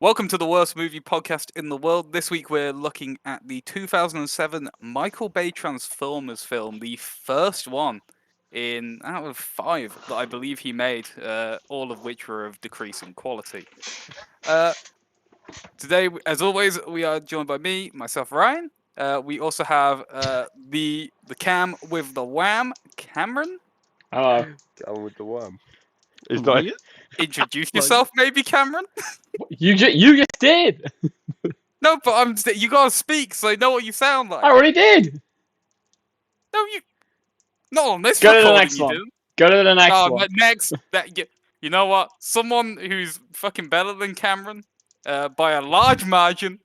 Welcome to the worst movie podcast in the world. This week we're looking at the 2007 Michael Bay Transformers film, the first one out of 5 that I believe he made, all of which were of decreasing quality. Today, as always, we are joined by myself, Ryan. We also have the cam with the wham, Cameron. Hello. Down with the worm. It's not. Introduce yourself, maybe, Cameron. You just did. No, but you gotta speak so I know what you sound like. I already did. No, not on this Go to the recording. next You one. didn't. Go to the next one. But next, you know what? Someone who's fucking better than Cameron, by a large margin,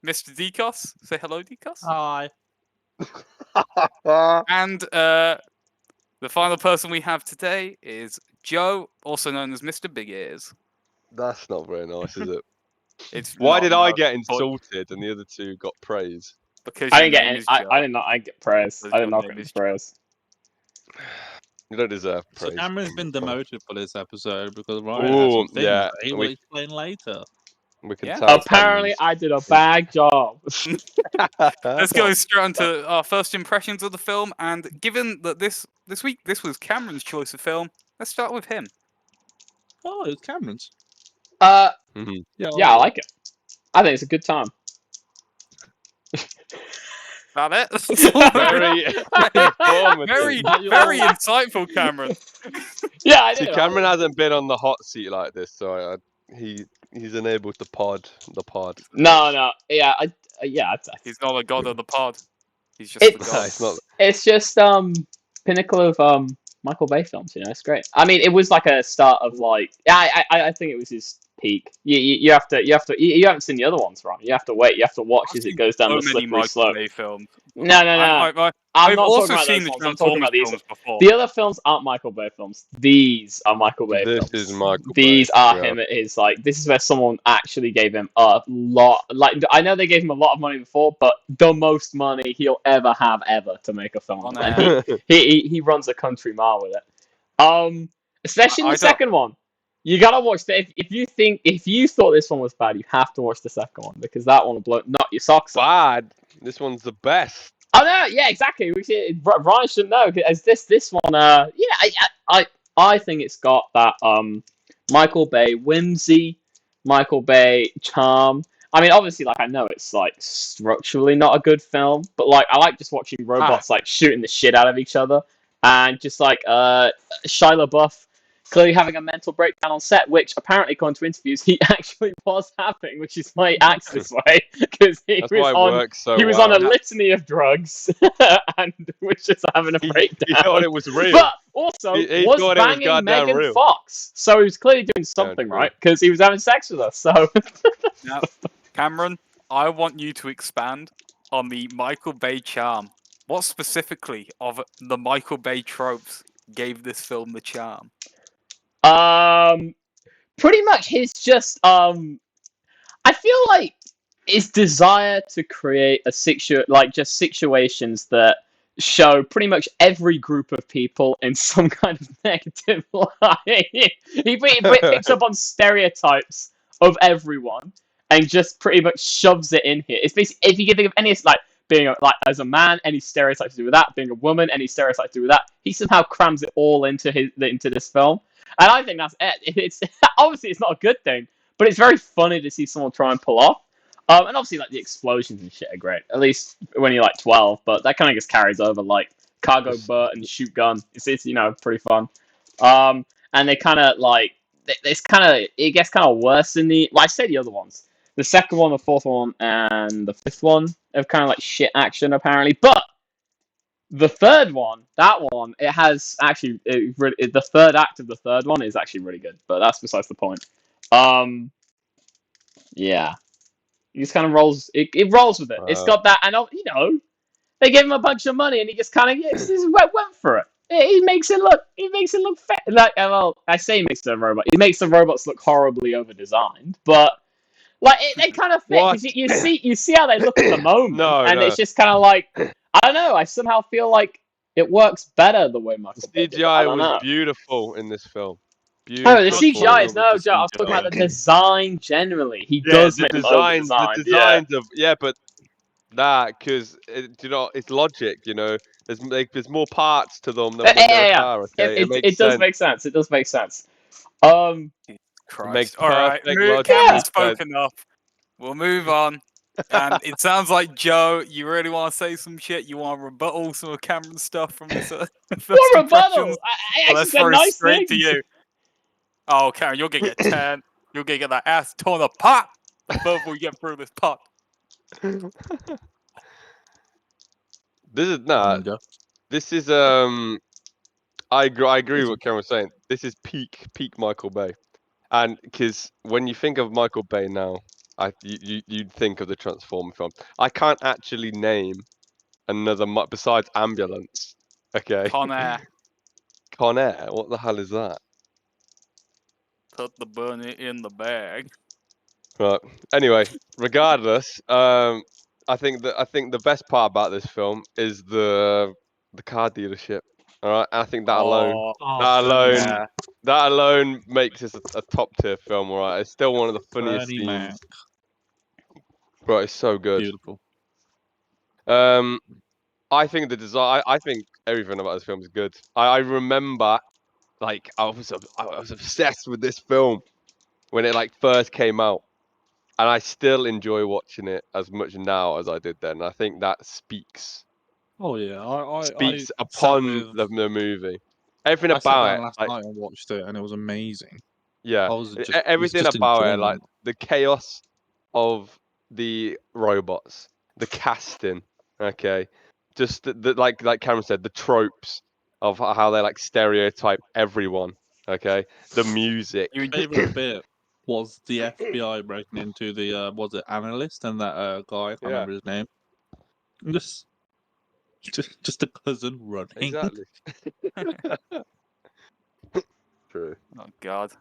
Mr. Decos. Say hello, Decos. Hi. And the final person we have today is Joe, also known as Mr. Big Ears. That's not very nice, is it? Why did I get insulted and the other two got praise? Because I didn't get any. I did not. I get praise. I did not get praise. You don't deserve praise. So Cameron's been demoted for this episode because Ryan has some things that he will explain later. We can Yeah. tell Apparently, I did a bad job. Let's go straight into our first impressions of the film. And given that this week this was Cameron's choice of film, let's start with him. Oh, it's Cameron's. Yeah, Yeah, I like it. I think it's a good time. That it? Very insightful, Cameron. Yeah, I See, did. Cameron hasn't been on the hot seat like this, so he's enabled to pod the pod. No. Yeah, He's not a god of the pod. He's just the god. It's not. It's just pinnacle of Michael Bay films. You know, it's great. I mean, it was like a start of like. I think it was his peak. You haven't seen the other ones, right? You have to wait. You have to watch as it goes down the slippery slope. Bay films. No. I'm not also talking seen about the those ones. I'm talking about these. films before. The other films aren't Michael Bay films. These are Michael Bay films. This is Michael These Bay, are yeah. him at his like. This is where someone actually gave him a lot. Like I know they gave him a lot of money before, but the most money he'll ever have to make a film. And he runs a country mile with it. Especially in the second one. You gotta watch that. If you thought this one was bad, you have to watch the second one because that one will knock your socks off. Bad. This one's the best. Oh no, yeah, exactly. Ryan should know because this one, I think it's got that Michael Bay whimsy, Michael Bay charm. I mean, obviously, like I know it's like structurally not a good film, but like I like just watching robots like shooting the shit out of each other, and just like Shia LaBeouf clearly having a mental breakdown on set, which apparently, according to interviews, he actually was having, which is why he acts this way, because he was on a litany of drugs and was just having a breakdown. He thought it was real. But also, he was banging Megan Fox, so he was clearly doing something right, because he was having sex with her, so... Now, Cameron, I want you to expand on the Michael Bay charm. What specifically of the Michael Bay tropes gave this film the charm? Pretty much his just I feel like his desire to create situations that show pretty much every group of people in some kind of negative light. He picks up on stereotypes of everyone and just pretty much shoves it in here. It's basically, if you can think of any like being as a man, any stereotypes to do with that, being a woman, any stereotypes to do with that, he somehow crams it all into this film. And I think that's it. It's obviously it's not a good thing, but it's very funny to see someone try and pull off. And obviously, like the explosions and shit are great. At least when you're like 12, but that kind of just carries over. Like Cargo Burt and Shoot Gun. It's pretty fun. And they kind of like it gets kind of worse in the. Well, I say the other ones. The second one, the fourth one, and the fifth one have kind of like shit action apparently, but. The third one, it has actually the third act of the third one is actually really good, but that's besides the point. Yeah, he just kind of rolls. It rolls with it. It's got that, and they gave him a bunch of money, and he just kind of went for it. He makes it look like I say he makes the robot. He makes the robots look horribly over designed, but. Like they kind of fit because you see how they look at the moment, it's just kind of like I don't know. I somehow feel like it works better the way Michael Bay did. CGI was beautiful in this film. Beautiful. Oh, the CGI is no the joke. I was talking about the CGI. design generally. He Yeah, does the make them over designs, designed. the designs of but because you know it's logic. You know, there's more parts to them than when they're a car. Okay, it makes It does sense. make sense. It does make sense. It makes Christ. All right, perfect Cameron logical spoke sense. enough. We'll move on. And it sounds like, Joe, you really want to say some shit. You want to rebuttal some of Cameron's stuff from his first What impressions. rebuttal? I Well, actually let's said throw it nice straight things. to you. Oh, Karen, you're gonna get 10. You're gonna get that ass torn apart the further we get through this pot. This is Ninja. This is I agree with what Karen was saying. This is peak Michael Bay, and because when you think of Michael Bay now, you'd think of the Transformer film. I can't actually name another besides Ambulance. Okay, Con Air, Con Air. What the hell is that? put the bunny in the bag. Right. Anyway, regardless, I think the best part about this film is the car dealership. All right, I think that alone, Oh, that alone, yeah. that alone makes this a top tier film. All right, it's still one of the funniest Bernie Mac. scenes. Bro, it's so good. Beautiful. I think the design. I think everything about this film is good. I remember, like, I was obsessed with this film when it like first came out. And I still enjoy watching it as much now as I did then. I think that speaks Oh yeah, I sat upon with. the movie. Everything I sat about down it, last like night and watched it, and it was amazing. yeah, I was just, everything just about it, enjoying like it. the chaos of the robots, the casting, okay, just like Cameron said, the tropes of how they like stereotype everyone, okay, the music. You Favorite bit was the FBI breaking into the was it analyst and that guy, I can't Yeah, remember his name. Just just a cousin running. exactly. True. Oh God.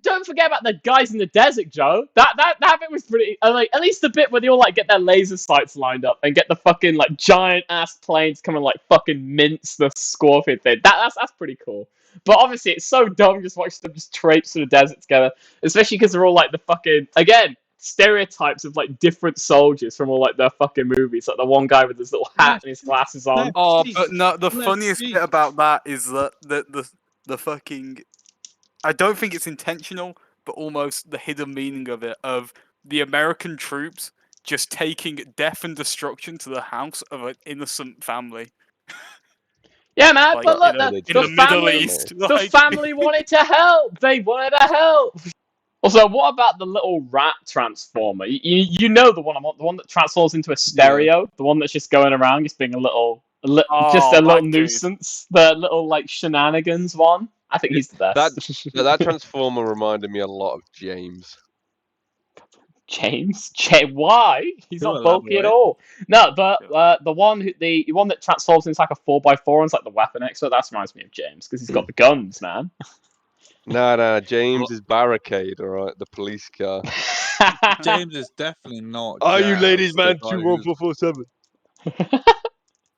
Don't forget about the guys in the desert, Joe. That bit was pretty. Like at least the bit where they all like get their laser sights lined up and get the fucking like giant ass planes come and like fucking mince the Scorpion thing. That's pretty cool. But obviously it's so dumb just watching them just traipse through the desert together, especially because they're all like the fucking again stereotypes of like different soldiers from all like their fucking movies. Like the one guy with his little hat and his glasses on. Oh, but no, the funniest bit about that is that the fucking. I don't think it's intentional, but almost the hidden meaning of it, of the American troops just taking death and destruction to the house of an innocent family. Yeah, man. Like, But look, in the Middle East. the Like, family wanted to help. They wanted to help. Also, what about the little rat transformer? You know the one the one that transforms into a stereo, the one that's just going around, just being just oh, a little that dude. nuisance. The little like shenanigans one. I think he's the best. That Transformer reminded me a lot of James. James? Why? He's Could not bulky at elaborate. all. No, but the one that transforms into like a 4x4 and it's like the weapon expert. That reminds me of James because he's got the guns, man. No, James is Barricade, all right, the police car. James is definitely not. Are you Jazz, ladies the man guy who's- 21447?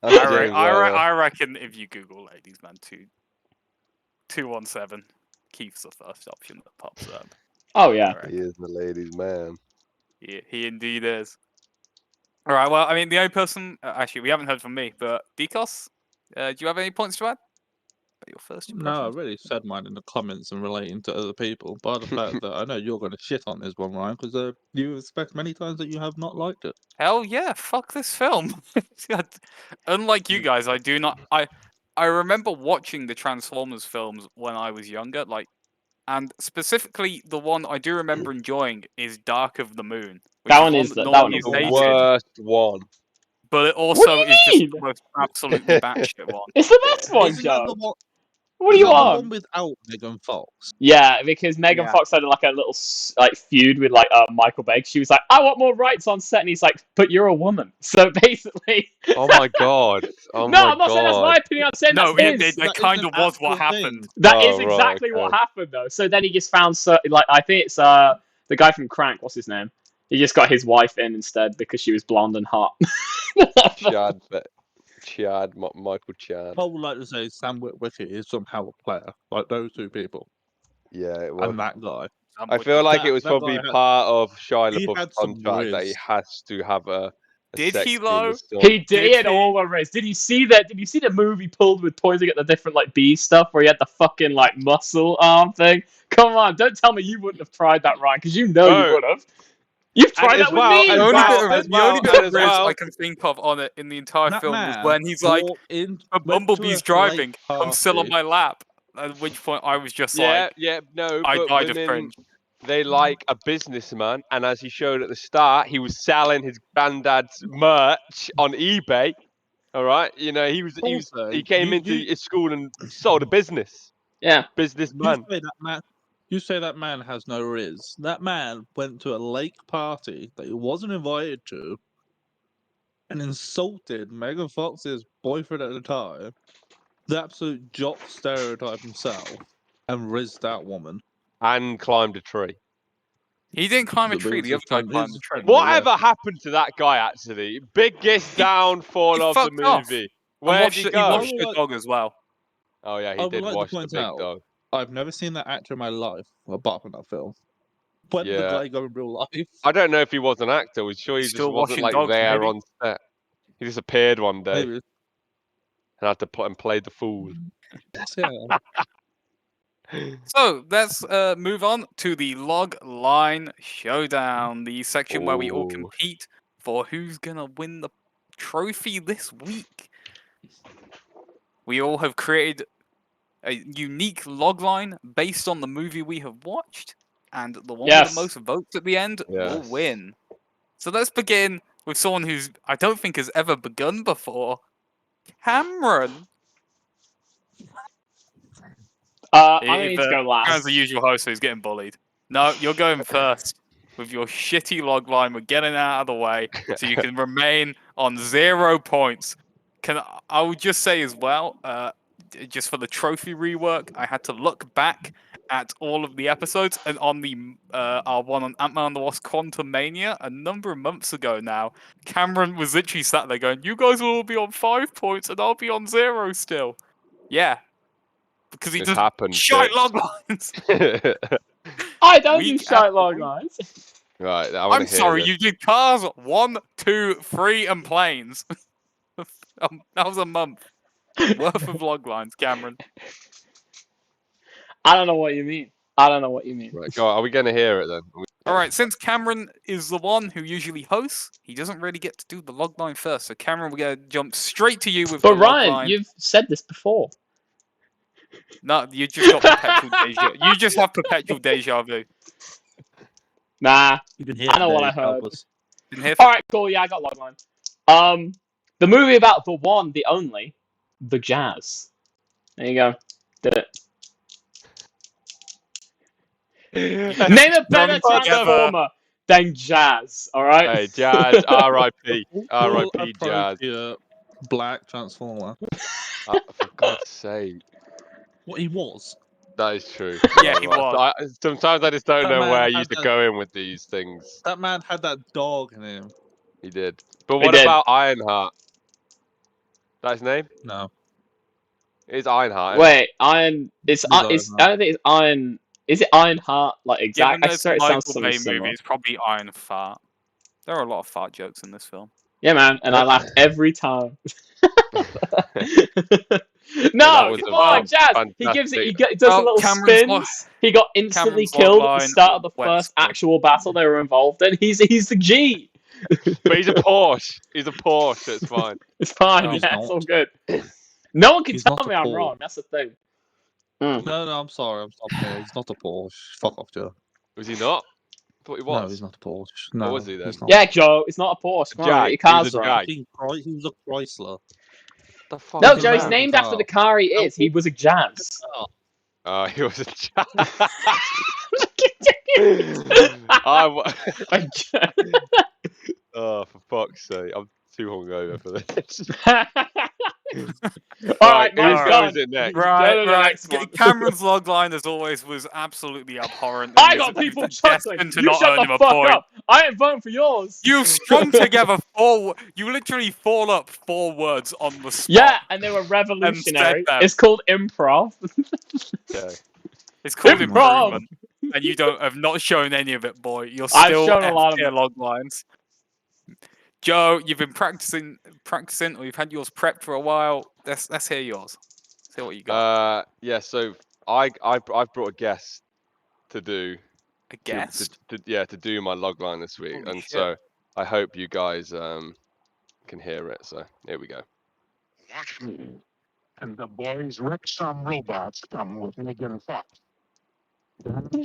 That's James. I reckon if you Google Ladies Man 217, Keith's the first option that pops up. Oh yeah. He is the ladies man. He indeed is. All right. Well, I mean, the only person actually we haven't heard from me, but Decos, do you have any points to add? About your first No, I impressions? really said mine in the comments and relating to other people. By the fact that I know you're going to shit on this one, Ryan, because you expect many times that you have not liked it. Hell yeah! Fuck this film. Unlike you guys, I do not. I remember watching the Transformers films when I was younger, like, and specifically the one I do remember enjoying is Dark of the Moon, which That is one one is that that no one one is has The nice. hated, worst one. but it What do also you is just mean? the most absolutely batshit one. It's the best one, Isn't that the Joe. one? What are Is you that the on? one without Megan Fox? Yeah, because Megan Yeah. Fox had like a little like feud with like Michael Bay. She was like, "I want more rights on set," and he's like, "But you're a woman." So basically, Oh my god. Oh no, my I'm not saying that's my god. opinion. I'm saying No, that's his. they That is kind an of was what actual happened. thing. That is Oh, right, exactly what okay. happened though. So then he just found like I think it's the guy from Crank. What's his name? He just got his wife in instead because she was blonde and hot. Michael Chad. I would like to say Sam Witwicky is somehow a player, like those two people. Yeah, it was. And that guy. Sam I feel like That- it was that probably guy had- part of Shia he LaBeouf's had some contract that he Rizz. has to have a Did sex he, scene though? with some. He Did did he? all the race. Did you see that? Did you see the movie pulled with pointing at the different like bee stuff where he had the fucking like muscle arm thing? Come on, don't tell me you wouldn't have tried that, Ryan, because you know No. you would have. You've tried And that as with well- me. and The only well, bit of, as the well, only bit and of as Rizz well- I can think of on it in the entire That film was man when he's like, walked in, "A went to bumblebee's a driving, lake come sit on party. my lap." At which point I was just Yeah, like, yeah, no, I but died of women, cringe. they like a businessman, and as he showed at the start, he was selling his granddad's merch on eBay. All right, you know, Also, he came into you- his school and sold a business. Yeah. Businessman. You say that man has no Rizz. That man went to a lake party that he wasn't invited to and insulted Megan Fox's boyfriend at the time, the absolute jock stereotype himself, and rizzed that woman. And climbed a tree. He didn't climb a But tree. it's The other just guy fun- climbed it's the just tree. fun. Whatever happened to that guy, actually? Biggest downfall of the fucked off. movie. And Where'd watched he he go? watched the dog as well. Oh, yeah, I he would did like to watch the point big out- dog. I've never seen that actor in my life, apart from that film. When did the Yeah. guy go in real life? I don't know if he was an actor. We're sure he He's just still wasn't washing like dogs, there maybe? on set. He just appeared one day Maybe. and had to put and play the fool. Yeah. So let's move on to the log line showdown, the section where we all Ooh. compete for who's gonna win the trophy this week. We all have created a unique log line based on the movie we have watched, and the one with Yes. the most votes at the end will Yes. win. So let's begin with someone who's I don't think has ever begun before, Cameron. I'm gonna need to go last. Cameron's the usual host who's getting bullied. No, you're going first with your shitty log line. We're getting it out of the way so you can remain on 0 points. I would just say as well, just for the trophy rework, I had to look back at all of the episodes, and on the our one on Ant-Man and the Wasp: Quantumania a number of months ago now, Cameron was literally sat there going, "You guys will all be on 5 points, and I'll be on 0 still." Yeah, because he It's does happened, shite bitch. log lines. I don't do Week shite after log week. lines. Right, I want I'm to hear sorry, this. you did cars 1, 2, 3, and planes. That was a month worth of log lines, Cameron. I don't know what you mean. I don't know what you mean. Right, go on. Are we going to hear it then? All right, since Cameron is the one who usually hosts, he doesn't really get to do the log line first. So Cameron, we're gonna jump straight to you with But the log Ryan, line. you've said this before. No, you just got perpetual deja. You just have perpetual deja vu. Nah. You can hear I know what Dave, I help heard. us. Didn't hear All right, cool. Yeah, I got logline. The movie about the one, the only, the jazz. There you go. Did it. Name a better Strung together. transformer than jazz. All right. Hey, Jazz, R.I.P. All R.I.P. Jazz. appropriate black transformer. For God's sake. What he was. That is true. Yeah, he was. Sometimes I just don't That know man where you had to that- go in with these things. That man had that dog in him. He did. But He what did. about Ironheart? That's his name? No. It's Ironheart. Wait, Iron. It's. It is It's. Ironheart. I don't think it's Iron. Is it Ironheart? Like Given exact? I that it's swear a it sounds Michael something Bay similar. movie, it's probably Iron Fart. There are a lot of fart jokes in this film. Yeah, man, and I laughed every time. that No, was come a on, Jazz. He gives it. He does a little Cameron's spins. He got instantly Cameron's killed at the line start of the went first split. actual battle they were involved in. He's the G. But he's a Porsche. He's a Porsche. It's fine. It's fine. No, he's Yeah, it's not. all good. No one can He's tell not me a I'm Paul. wrong. That's the thing. No, I'm sorry. I'm sorry. He's not a Porsche. Fuck off, Joe. Was he not? I thought he was. No, he's not a Porsche. No, was he then? he's not. Yeah, Joe. It's not a Porsche. Come on, Jag. get your cars He was a right. Jag. He was a Chrysler. The fuck No, is Joe. It's that? named after the car he is. He was a Jazz. He was a Jag. A Jazz. Oh, for fuck's sake. I'm too hungover for this. All right, who mine's gone. is it next? Go to Right, the right. next one. Cameron's logline, as always, was absolutely abhorrent. I and got is people destined chuckling. to You not shut earn the him a fuck point. up. I ain't voting for yours. You've strung together you literally fall up 4 words on the spot. Yeah, and they were revolutionary. them. It's called improv. Okay. It's called Improv! improvement, and you have not shown any of it, boy. You're I've still shown a lot of F-tier it. log lines. Joe, you've been practicing, or you've had yours prepped for a while. Let's hear yours. See what you got. Yeah. So I've brought a guest to do A guest. to do my logline this week, Holy and shit. so I hope you guys can hear it. So here we go. Watch me and the boys wreck some robots come with Megan Fox.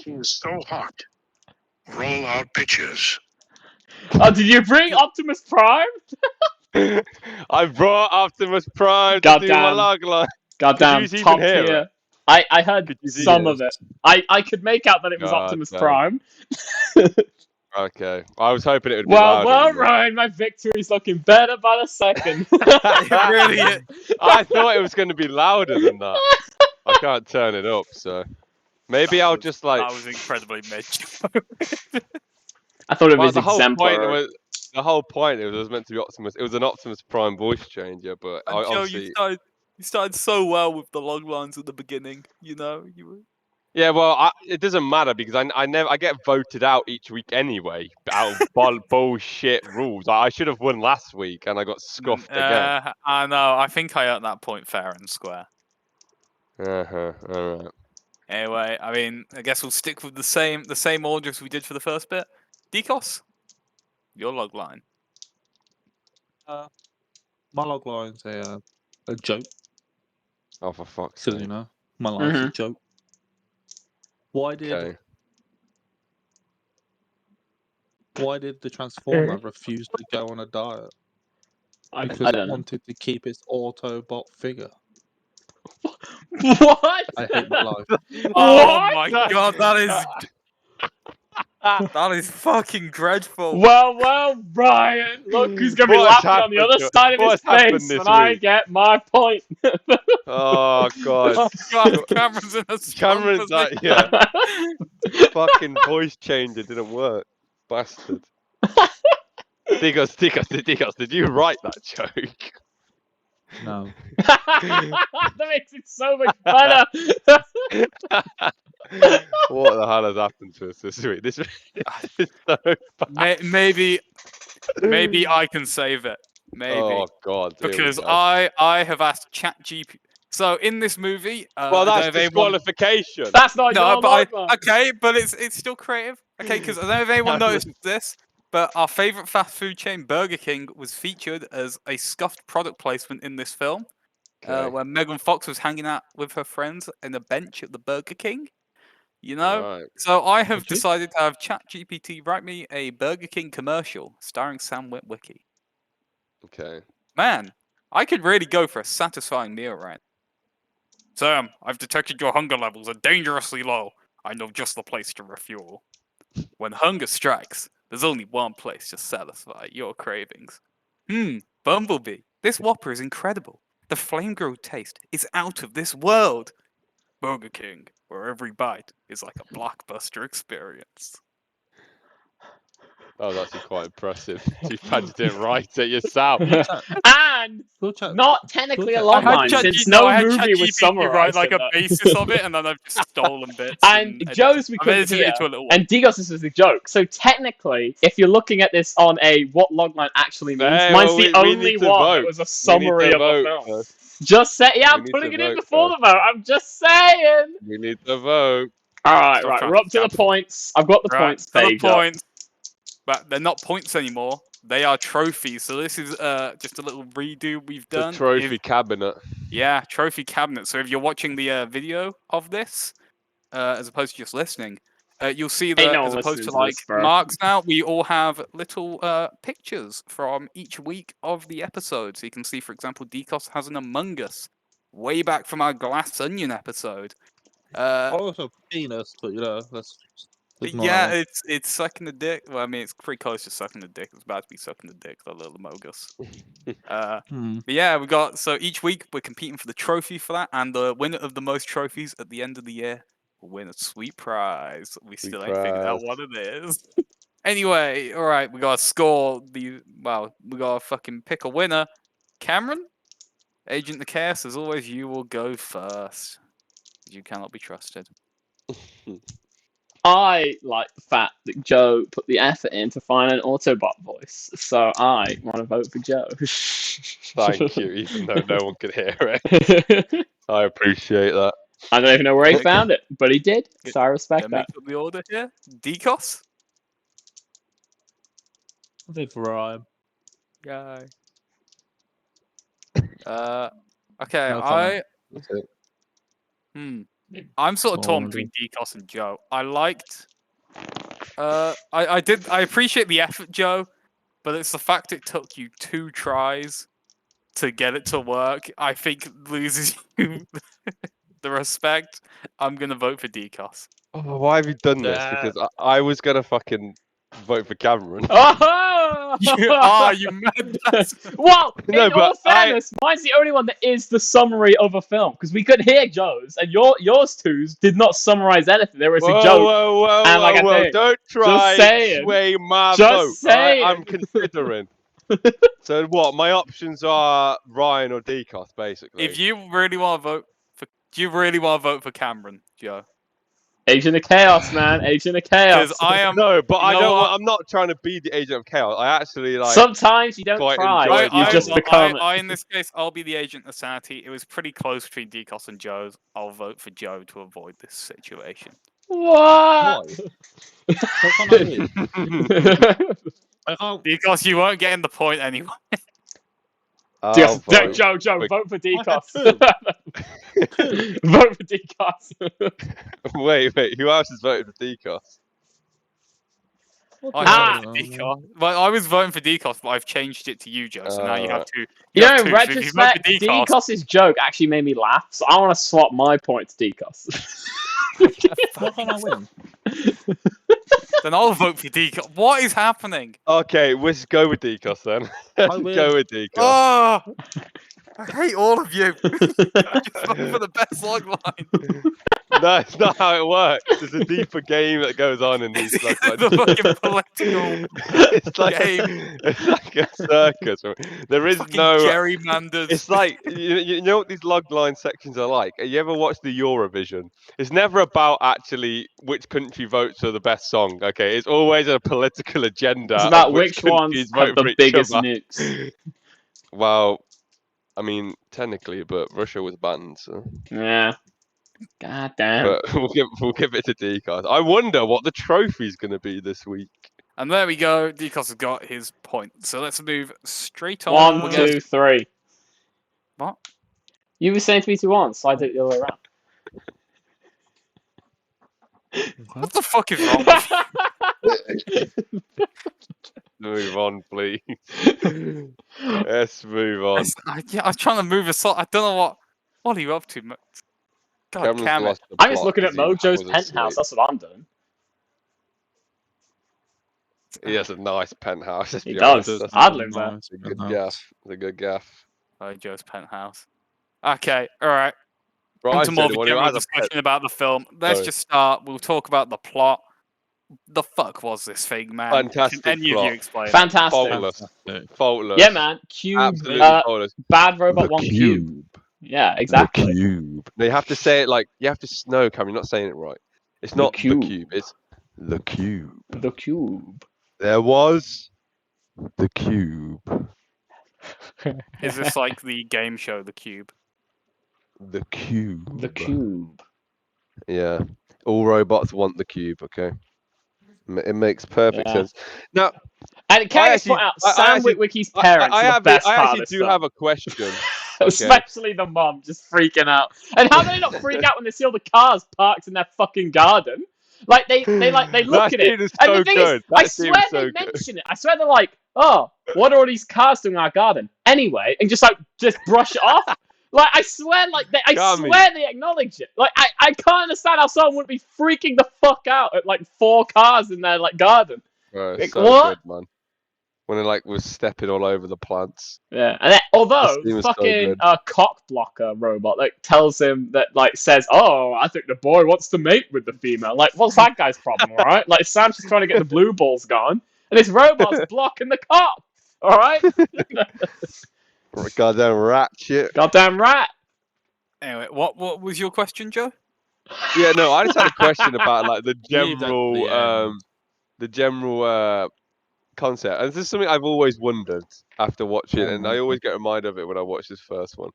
She is so hot. Roll out pictures. Oh, did you bring Optimus Prime? I brought Optimus Prime to do my Goddamn. logline. Goddamn, Could you top even hear tier. it? I heard Could you some hear of it. I could make out that it was God Optimus damn. Prime. Okay, I was hoping it would be Well, louder. well, than that. Ryan, my victory's looking better by the second. It really is. I thought it was going to be louder than that. I can't turn it up, so maybe I'll just like. That was incredibly mid. I thought it Well, was the whole point exemplary. it was meant to be Optimus. It was an Optimus Prime voice changer, but And Joe, obviously. you started so well with the log lines at the beginning. You know, you were. Yeah, well, it doesn't matter because I get voted out each week anyway out of bullshit rules. I should have won last week and I got scuffed again. I know. I think I earned that point fair and square. All right. Anyway, I mean, I guess we'll stick with the same order as we did for the first bit. Decos, your log line. My log line's a joke, Oh, for fuck's because sake. you know my life's a Mhm. joke. Why did Okay. the Transformer refuse to go on a diet? I Because it don't know. wanted to keep its Autobot figure. What? I hate my life. Oh What? my god, that is fucking dreadful. Well, Brian, look who's gonna be What's laughing on the happened other to- side of his what's happened face this when I week? get my point. Oh god. Oh god, Cameron's in a strong Cameron's position. like, yeah, fucking voice changer didn't work, bastard. Digos, did you write that joke? No. That makes it so much better. What the hell has happened to us this week? This is so bad. Maybe I can save it. Maybe. Oh god. Here we Because go. I have asked ChatGPT. So in this movie, Well, I don't know that's if anyone- disqualification. That's not No, your but logline. okay, but it's still creative. Okay, because I don't know if anyone noticed this, but our favorite fast food chain, Burger King, was featured as a scuffed product placement in this film, Okay. where Megan Fox was hanging out with her friends in a bench at the Burger King. You know, Right. so I have Okay. decided to have ChatGPT write me a Burger King commercial starring Sam Witwicky. Okay. Man, I could really go for a satisfying meal, right? Sam, I've detected your hunger levels are dangerously low. I know just the place to refuel. When hunger strikes, there's only one place to satisfy your cravings. Bumblebee, this Whopper is incredible. The flame grilled taste is out of this world. Burger King, where every bite is like a blockbuster experience. That was actually quite impressive. You just didn't write it yourself. And Go chat. not technically a I log had line, since no, no I had movie was ChatGPT summarized. write like in a that. basis of it, and then I've just stolen bits. And Joe's we I've couldn't edited hear. it into a little one. And Digos, this was the joke. So technically, if you're looking at this on a what logline actually means, Hey, mine's well, the we only need to one vote. that was a We need summary to of a vote film. first. Just say, yeah, We I'm need putting to it in vote before the vote. I'm just saying. We need to vote. All right, Stop right. trying We're up to to the jab. points. I've got the Right, points for the page up. points. But they're not points anymore. They are trophies. So this is just a little redo we've The done. trophy cabinet. Yeah, trophy cabinet. So if you're watching the video of this, as opposed to just listening, you'll see that no as one opposed listening to to like this, bro. marks now, we all have little pictures from each week of the episode. So you can see, for example, Decos has an Among Us way back from our Glass Onion episode. Also penis, but you know, that's ignore Yeah, that it's sucking the dick. Well, I mean, it's pretty close to sucking the dick. It's about to be sucking the dick, the little Amogus. one. But yeah, we got so each week we're competing for the trophy for that, and the winner of the most trophies at the end of the year will win a sweet prize. We Sweet still ain't figured out prize. what it is. Anyway, all right, we gotta score the. Well, we gotta fucking pick a winner. Cameron, Agent the Chaos, as always, you will go first. You cannot be trusted. I like the fact that Joe put the effort in to find an Autobot voice, so I want to vote for Joe. Thank you, even though no one could hear it. I appreciate that. I don't even know where he Okay. found it, but he did, Good. so I respect Gonna that. make up the order here. Decos. I think for Ryan. Yay. Okay, No comment. That's it. I'm sort of torn Small between Decos and Joe. I liked. I appreciate the effort, Joe, but it's the fact it took you 2 tries to get it to work. I think loses you the respect. I'm gonna vote for Decos. Oh, why have you done this? Yeah. Because I was gonna fucking vote for Cameron. Oh! You mad bastard. Well, No, in all but fairness, mine's the only one that is the summary of a film because we could hear Joe's, and yours twos did not summarize anything. There was a joke. Whoa, and like a thing. Don't try saying. sway my Just vote. saying. I'm considering. So what? My options are Ryan or Decos, basically. If you really want to vote for, do you really want to vote for Cameron, Joe? Agent of Chaos, man. Agent of Chaos. Because I am. No, but I know don't. what? I'm not trying to be the agent of chaos. I actually like. Sometimes you don't quite try. enjoyed You that just one. become. In this case, I'll be the agent of sanity. It was pretty close between Decos and Joe's. I'll vote for Joe to avoid this situation. What? Why? What can I win? I can't. Decos, you won't get in the point anyway. I'll vote. Joe, for- vote for I Decos. had two. Vote for Decos. Wait. Who else has voted for Decos? What I the voted for hell? Decos. Well, I was voting for Decos, but I've changed it to you, Joe. So now you have Alright. to. You know, have in two. So if you vote retrospect, for Decos, Decos' joke actually made me laugh, so I want to swap my point to Decos. What can I win? then I'll vote for Decos. What is happening? Okay, let's go with Decos then. Let's win. go with Decos. Oh, I hate all of you. I just vote for the best log line. That's not how it works. There's a deeper game that goes on in these. the fucking political it's like game. It's like a circus. There is Fucking no. gerrymanders. It's like you know what these log line sections are like. You ever watch the Eurovision? It's never about actually which country votes for the best song. Okay, it's always a political agenda. It's about of which ones countries have vote for the each biggest other. nukes. Well, I mean, technically, but Russia was banned, so. Yeah. God damn. But we'll give it to Decos. I wonder what the trophy's going to be this week. And there we go. Decos has got his point. So let's move straight on. 1, 2, 3. What? You were saying 3, 2, 1, so I did it the other way around. What the fuck is wrong with you? Move on, please. Let's move on. I was trying to move aside. I don't know what. What are you up to? God Cameron's damn it. lost the I'm just plot looking at 'cause he Mojo's was penthouse. asleep. That's what I'm doing. He has a nice penthouse. Let's He be does. honest. That's I'd live there. a good gaff. It's a good gaff. Oh, Joe's penthouse. Okay, alright. Right, On to more of a who general has a discussion about the film. Let's Sorry. just start. We'll talk about the plot. The fuck was this thing, man? Fantastic Can any of plot. you explain? Fantastic. Faultless. Faultless. Yeah, man. Cube. Absolutely faultless. Bad Robot The 1 cube. Yeah, exactly. The cube. No, you have to say it like you have to snow, Cam. You're not saying it right. It's not the cube. It's the cube. The cube. There was the cube. Is this like the game show, The Cube? The cube. The cube. Yeah. All robots want the cube. Okay. It makes perfect Yeah. sense. Now, And can I just point out, Sam Witwicky's parents are the best I part of actually this do film. have a question. Especially the mom just freaking out. And how do they not freak out when they see all the cars parked in their fucking garden? Like they look at it. Is And so the thing good. is, I That scene swear is so they good. mention it. I swear they're like, oh, what are all these cars doing in our garden? Anyway, and just brush it off. Like I swear, they acknowledge it. Like I can't understand how someone wouldn't be freaking the fuck out at like 4 cars in their like garden. Bro, Like, so what? good, man. When it was stepping all over the plants. Yeah, and then, although This scene was so fucking good. cock blocker robot tells him that says, "Oh, I think the boy wants to mate with the female." Like, what's that guy's problem, all right? Like, Sam's just trying to get the blue balls going, and this robot's blocking the cock. All right, Goddamn rat shit. goddamn right. Anyway, what was your question, Joe? Yeah, no, I just had a question about like the Leave that to the general concept, and this is something I've always wondered after watching, Oh and my I always get reminded of it when I watch this first one.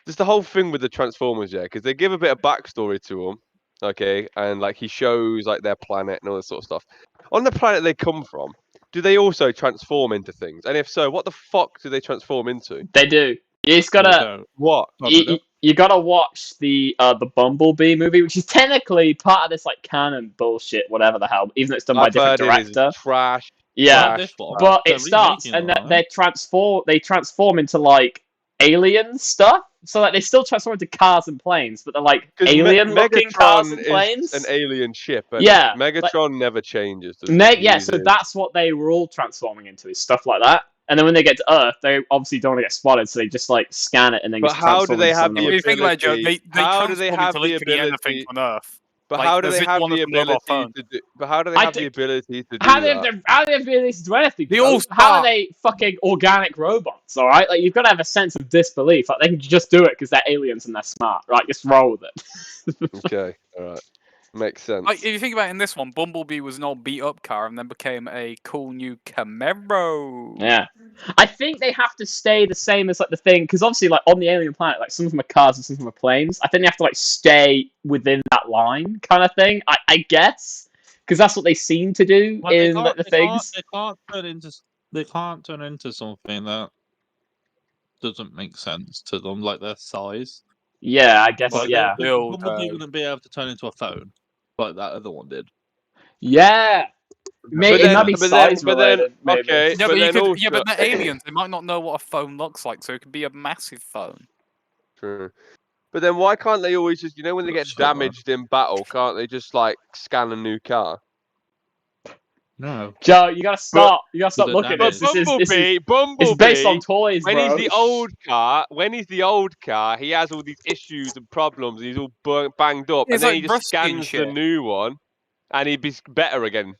Just the whole thing with the Transformers, yeah, because they give a bit of backstory to them, okay, and like he shows like their planet and all this sort of stuff. On the planet they come from, do they also transform into things? And if so, what the fuck do they transform into? They do. You just They gotta don't. What? Oh, they you, don't. you gotta watch the Bumblebee movie, which is technically part of this like canon bullshit, whatever the hell. Even though it's done by a I've different heard it is director. trash. Yeah, Not this one. but They're it starts remaking and it, right? they transform into like alien stuff. So like they still transform into cars and planes, but they're like Because alien-looking cars Megatron and is planes. an alien ship, and Yeah, Megatron never changes, does he? yeah. So that's what they were all transforming into, is stuff like that. And then when they get to Earth, they obviously don't want to get spotted, so they just like scan it and then But just how do transform they into have something the If you think about it, Joe, ability? they How do they transform have into the literally anything ability? on Earth. But Like, how do as they in have one of the the mobile ability phone. to do? But how do they I have the think- ability to How do do that? they have the ability to do anything? They bro? all How are start. they fucking organic robots? All right, like you've got to have a sense of disbelief. Like they can just do it because they're aliens and they're smart, right? Just roll with it. Okay, all right, makes sense. Like, if you think about it, in this one, Bumblebee was an old beat-up car and then became a cool new Camaro. Yeah, I think they have to stay the same as like the thing, because obviously like on the alien planet, like some of them are cars and some of them are planes. I think they have to like stay within that line, kind of thing. I guess because that's what they seem to do Well, they in like, the can't, they can't, things. they can't turn into, they can't turn into something that doesn't make sense to them, like their size. Yeah, I guess. But Yeah, Bumblebee wouldn't be able to turn into a phone like that other one did. yeah. It might be size related, maybe. okay, Yeah, but but you then could. also, Yeah, but they're aliens. They might not know what a phone looks like, so it could be a massive phone. True. But then why can't they always just, when they get Shut up. damaged in battle, can't they just like scan a new car? No. Joe, you gotta stop. You gotta stop the looking at damage. this. This Bumblebee, is based on toys, when bro. he's the old car, he has all these issues and problems, and he's all banged up, It's and then like he just rusty and scans the shit. new one, and he'd be better again.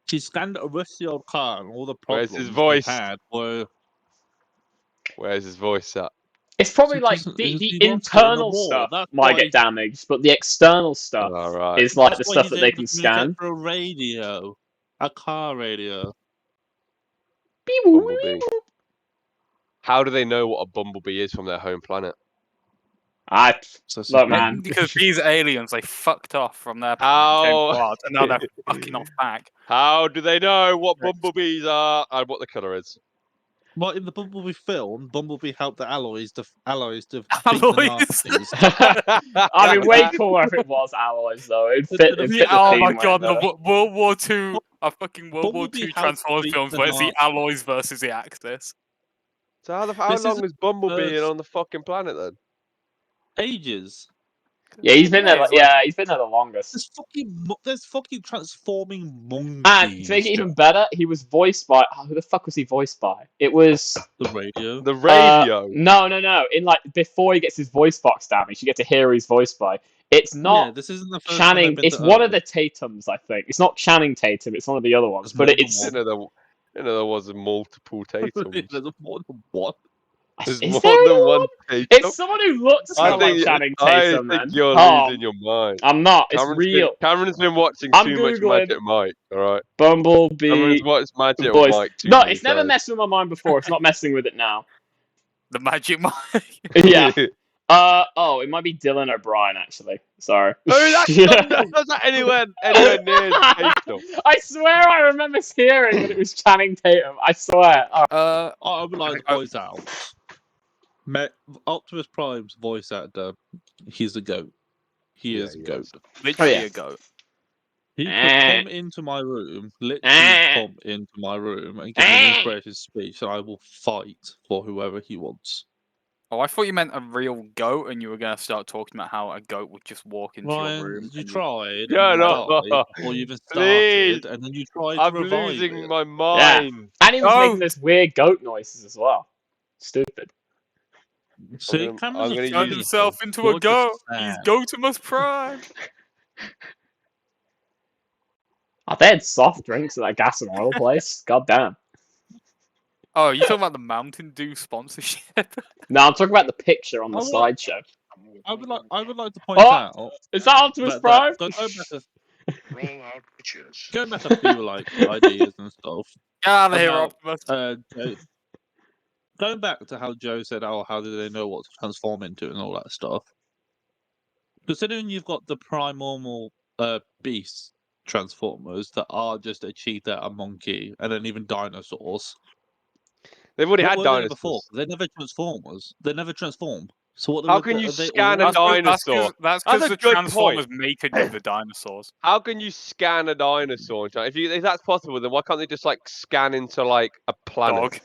She scanned a rusty old car and all the Where's problems his voice? he had were... Where's his voice at? It's probably He like doesn't- the he lost it in the internal war. stuff That's might why- get damaged, but the external stuff All right. is like That's the why stuff he's that they able can to communicate scan. through a radio. A car radio. Bumblebee. How do they know what a bumblebee is from their home planet? Look, man. Because these aliens, they fucked off from their How- planet, came to ours, and now they're fucking off back. How do they know what Right. bumblebees are and what the color is? Well, in the Bumblebee film, Bumblebee helped the alloys to defeat the Alloys? Nazis. I mean, way cooler if it was alloys, though. It'd fit the Oh theme my way god, the better. World War II, a fucking World War Bumblebee II helped Transformers beat films the where it's the Nazis. alloys versus the Axis. So how This long is is Bumblebee first- on the fucking planet then? Ages. Yeah, he's been there. it's Yeah, he's been there the longest. There's fucking transforming monkeys. And to make it even better, he was voiced by. Oh, who the fuck was he voiced by? It was. The radio. The radio. No. In like before he gets his voice box damage, you get to hear who he's voiced by. It's Yeah, not this isn't the first Channing. time they've been It's to one Earth. of the Tatums, I think. It's not Channing Tatum. It's one of the other ones. There's more But than it's. I didn't know there was multiple Tatums. There's more than one. There's Is more there than anyone? one Tatum. It's someone who looks I kind of like think, Channing I Tatum, think man. you're Oh, losing your mind. I'm not. It's real. Cameron's been watching I'm too much Googling. Magic Mike, alright? Bumblebee Cameron's watched Magic voice. Mike too No, many it's never times. messed with my mind before. It's not messing with it now. the Magic Mike. Yeah. It might be Dylan O'Brien actually. Sorry. That's not anywhere near Tatum. I swear I remember hearing that it was Channing Tatum. I swear. Oh, I would like to voice out. Optimus Prime's voice actor, he's a goat. He is a goat. Literally yeah. a goat. He could come into my room, literally come into my room and give me an inspirational speech, and I will fight for whoever he wants. Oh, I thought you meant a real goat, and you were going to start talking about how a goat would just walk into your Ryan, room. you and tried, Yeah, and no. you died before you even Please. started, and then you tried I'm to revive losing it. my mind. and he was Oh. making this weird goat noises as well. Stupid. See, I'm Cameron's gonna a use- Turned genius. himself into You're a goat. just He's sad. Goatimus Prime. Oh, they had soft drinks at that gas and oil place. God damn. Oh, you talking about the Mountain Dew sponsorship? No, I'm talking about the picture on the Oh, what? slideshow. I would like to point out. Is that Optimus that- Prime? Roll out pictures. Going back a few like ideas and stuff. Get out of here, about, Optimus. Going back to how Joe said, "Oh, how do they know what to transform into and all that stuff?" Considering you've got the primal beast transformers that are just a cheetah, a monkey, and then even dinosaurs. They've already What had were they dinosaurs. before? They never transformers. They never transform. So what? How can you scan a already- dinosaur? That's That's because a the good Transformers point. make it with the dinosaurs. How can you scan a dinosaur? If that's possible, then why can't they just like scan into like a planet? Dog.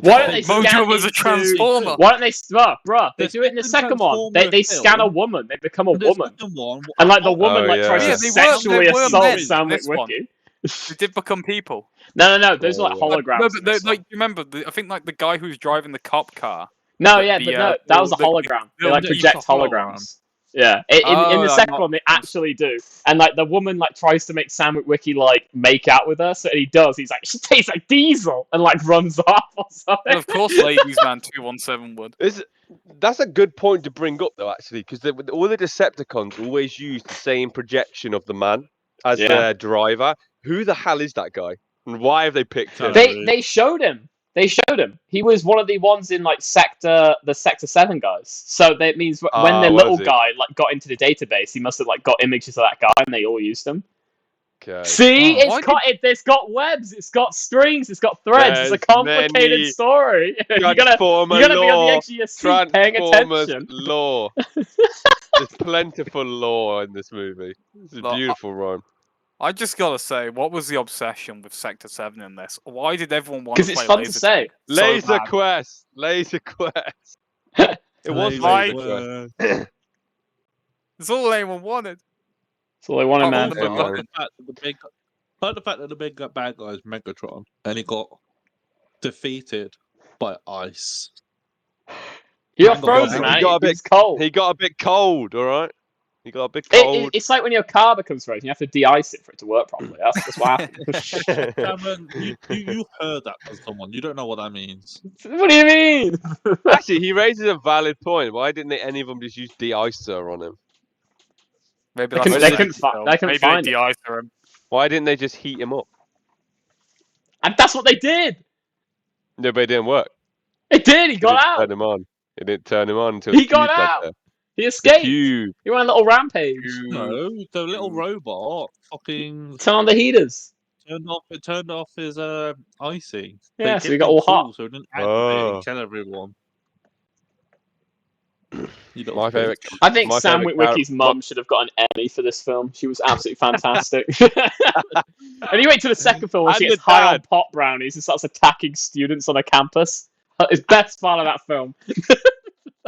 Why don't they Mojo scan was a into- transformer. Why don't they? Bruh, they The do it in the second second one. They Transformer scan a film- woman. They become a The woman, second one, and like the woman Oh, like yeah. tries Yeah, to they were- sexually they were assault men Sam in this one. Witwicky. They did become people. No, those are like Oh, yeah. holograms. No, in but this like one. remember, I think like the guy who's driving the cop car. No, the- yeah, the, but uh, no, that was a the- hologram. They like the- project it's a hologram. holograms. Yeah, in the Oh, second not- one they actually do, and like the woman like tries to make Sam Witwicky like make out with her, so he does. He's like, she tastes like diesel, and like runs off or something. Well, of course, Ladies Man 217 would. That's a good point to bring up, though, actually, because all the Decepticons always use the same projection of the man as Yeah. their driver. Who the hell is that guy? And why have they picked him? They showed him. They showed him. He was one of the ones in like Sector 7 guys. So that means when the little guy like got into the database, he must have like got images of that guy, and they all used them. Okay. See, Oh, it's got webs, it's got strings, it's got threads. There's it's a complicated many story. you gotta Transformer be on the lore. edge of your seat, paying Transformers attention. lore. There's plentiful lore in this movie. It's a Look, beautiful rhyme. I just gotta say, what was the obsession with Sector 7 in this? Why did everyone want Because to it's play fun to Laser say. Tag so Laser bad? Quest. Laser Quest. It was Laser Laser Quest. It's all anyone wanted. That's all I wanted, Oh, man. the- Yeah, man. the fact that the big bad guy is Megatron, and he got defeated by ice. He got He frozen, got man. a bit- It's cold. He got a bit cold, all right? He got a bit cold. It's like when your car becomes frozen, you have to de-ice it for it to work properly. That's what happens. Cameron, you heard that from someone. You don't know what that means. What do you mean? Actually, he raises a valid point. Why didn't any of them just use de-icer on him? Maybe They that's couldn't- a they second couldn't fi- film. they couldn't Maybe find they it. de-icer him. Why didn't they just heat him up? And that's what they did. No, but it didn't work. It did. He It got didn't out. turn him on. It didn't turn him on until He the got cube out. there. He The escaped. cube. He went on a little rampage. No, the little robot fucking Turn on the heaters. turned off his icing. Yeah, They so he kept got it all cool hot. so it didn't activate Oh. and kill everyone. You little My favourite. bitch. I think My Sam favourite Witwicky's character- mum should have got an Emmy for this film. She was absolutely fantastic. And you wait to the second film when she And gets the high on dad. pot brownies and starts attacking students on a campus. It's best part of that film.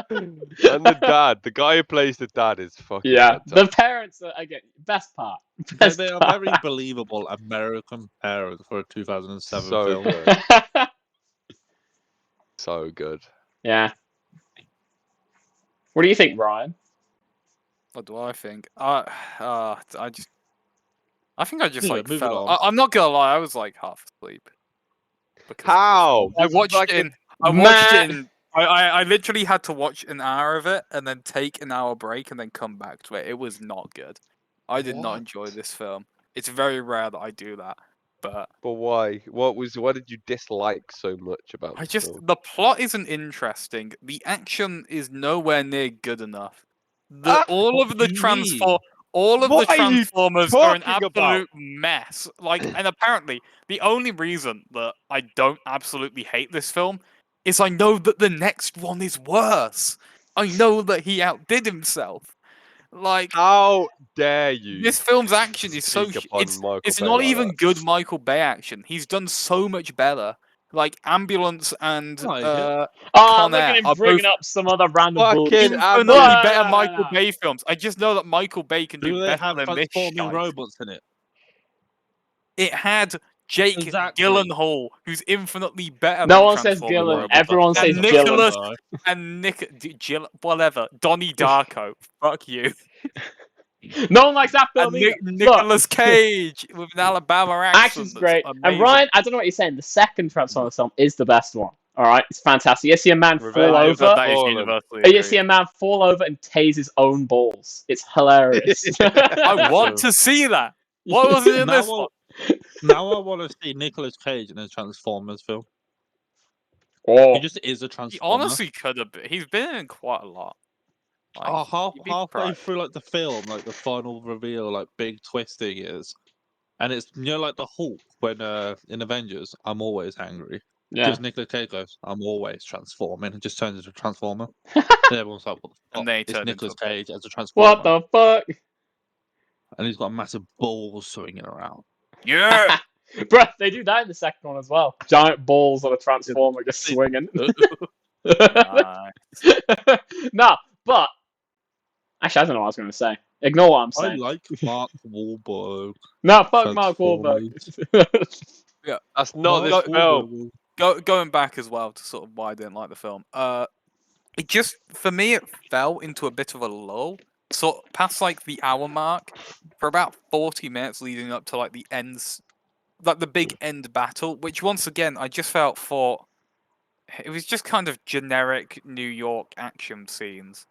And the dad, the guy who plays the dad is fucking. Yeah, the fantastic. parents are, again, best part. Best They are part. very believable American parents for a 2007 So film. good. So good. Yeah. What do you think, Ryan? What do I think? I think I just Yeah, like move it fell. on. I'm not gonna lie, I was like half asleep. Because of this How? film. I This is watched like it a- in. I watched Man. it in. I literally had to watch an hour of it and then take an hour break and then come back to it. It was not good. I did not What? enjoy this film. It's very rare that I do that, but But why? What did you dislike so much about? I this just film? the plot isn't interesting. The action is nowhere near good enough. All what of the do you mean? all of What the are you Transformers are an talking about? absolute mess. Like, and apparently, the only reason that I don't absolutely hate this film is I know that the next one is worse. I know that he outdid himself. Like, How dare you? this film's action is so speak upon Michael it's Bay not like even that? good Michael Bay action. He's done so much better. Like Ambulance and Right, Oh, Con look Air at him are bringing both up some other random Fucking bullshit. Ambulance. infinitely No, better no, Michael no. Bay films. I just know that Michael Bay can Do do they better have than this transforming shite. robots in it? It had Jake Exactly. Gyllenhaal, who's infinitely better. No than one says Transforming Gillen. Robots. Everyone And says Nicholas- Gillen. And whatever, Donnie Darko. Fuck you. No one likes that And film either. Look, Nicholas Cage with an Alabama accent. action's that's great. amazing. And Ryan, I don't know what you're saying. The second Transformers film is the best one. All right, it's fantastic. You see a man Revenge fall of the over. That is Fallen. universally You agreed. see a man fall over and tase his own balls. It's hilarious. I want to see that. Why wasn't it in this one? Now I want to see Nicolas Cage in a Transformers film. Oh, He just is a He Transformer. honestly could have been. He's been in quite a lot. Like, you'd be Halfway surprised. through like the film, like the final reveal, like big twist thing is, and it's like the Hulk when in Avengers, I'm always angry. yeah. Because Nicolas Cage goes, I'm always transforming, and just turns into a Transformer. And everyone's like, what the fuck? And they It's turned into Nicolas a Cage as a Transformer. What the fuck? And he's got massive balls swinging around. Yeah. Bruh, they do that in the second one as well. Giant balls on a Transformer just swinging. Nice. No, but actually, I don't know what I was going to say. Ignore what I'm I saying. like Mark Wahlberg. No, fuck Mark Wahlberg. That's not this Mark film. Going back as well to sort of why I didn't like the film. It just, for me, it fell into a bit of a lull. So past like the hour mark, for about 40 minutes leading up to like the ends, like the big end battle, which once again I just felt it was just kind of generic New York action scenes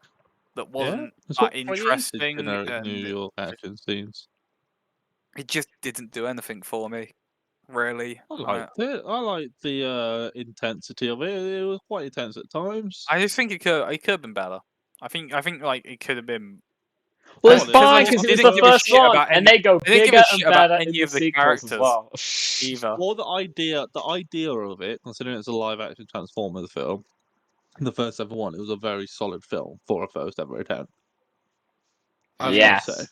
that wasn't It's that what created interesting, generic and New York action scenes. it just didn't do anything for me, really. I liked it. I liked the intensity of it. It was quite intense at times. I just think it could have been better. I think like it could have been. Well, Well, it's it's fine like- because they it was didn't the give a first shit one, about and any- they go they didn't give bigger a and shit about better any in the of the sequels as characters. well. Either. Well, the idea of it, considering it's a live action Transformers film, the first ever one, it was a very solid film for a first ever attempt. I have to Yes. say.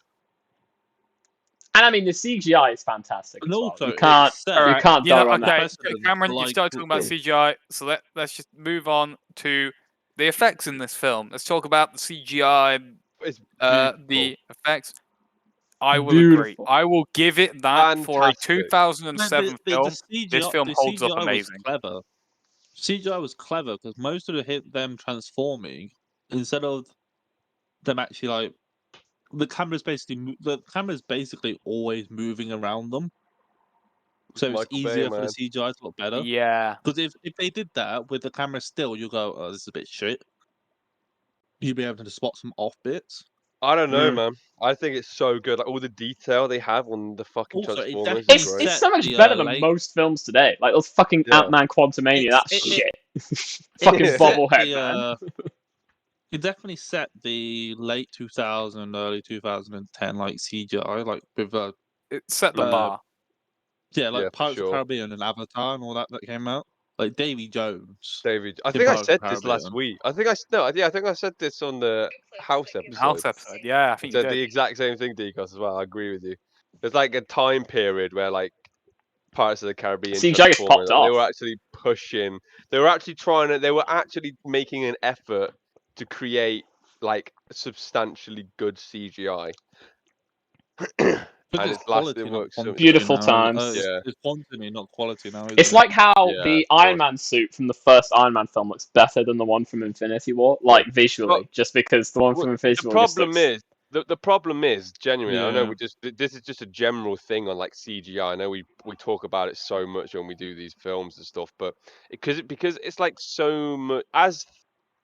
And I mean, the CGI is fantastic And as well. also, You can't, it's set- you Alright, can't you know, dog on that. okay, precedent Cameron, for, you like, started talking about CGI, so let's just move on to the effects in this film. Let's talk about the CGI, It's the beautiful. effects. I will agree. Beautiful. I will give it that for a Fantastic. 2007 film. This film holds up CGI amazing. was clever. CGI was clever because most of them transforming, instead of them actually like the camera's basically always moving around them, so it's Michael Bay, easier for the man. CGI to look better. Yeah. Because if they did that with the camera still, you go, oh, this is a bit shit. You'd be able to spot some off bits. I don't know, Mm. man. I think it's so good. Like all the detail they have on the fucking Also, it Transformers is definitely great. It's set so much the, better than late- most films today. Like those fucking Yeah. Ant-Man Quantumania, It's- that's it- shit. Fucking it set bobblehead, the, man. It definitely set the late 2000, early 2010 like CGI, like with It set the Mm. bar. yeah, like Yeah, for Pirates of the sure. Caribbean and Avatar and all that came out. Like Davy Jones. David, I in think I Pirates of said the this last Caribbean. week. I think I said this on the House episode. House episode. Yeah, I I think you said the did. exact same thing, Decos, as well. I agree with you. There's like a time period where like Pirates of the Caribbean CGI just Transformers, popped like, they off. were actually pushing. They were actually making an effort to create like substantially good CGI. But And it's it's quality, it not works so quantity Beautiful now. times. Yeah. It's quantity, not quality now. It's isn't like how Yeah, the of Iron course. Man suit from the first Iron Man film looks better than the one from Infinity War, like visually, just because the one Well, from Infinity the War just problem looks... is the problem is genuinely. I know Yeah. this is just a general thing on like CGI. I know we talk about it so much when we do these films and stuff, but because it's like so much as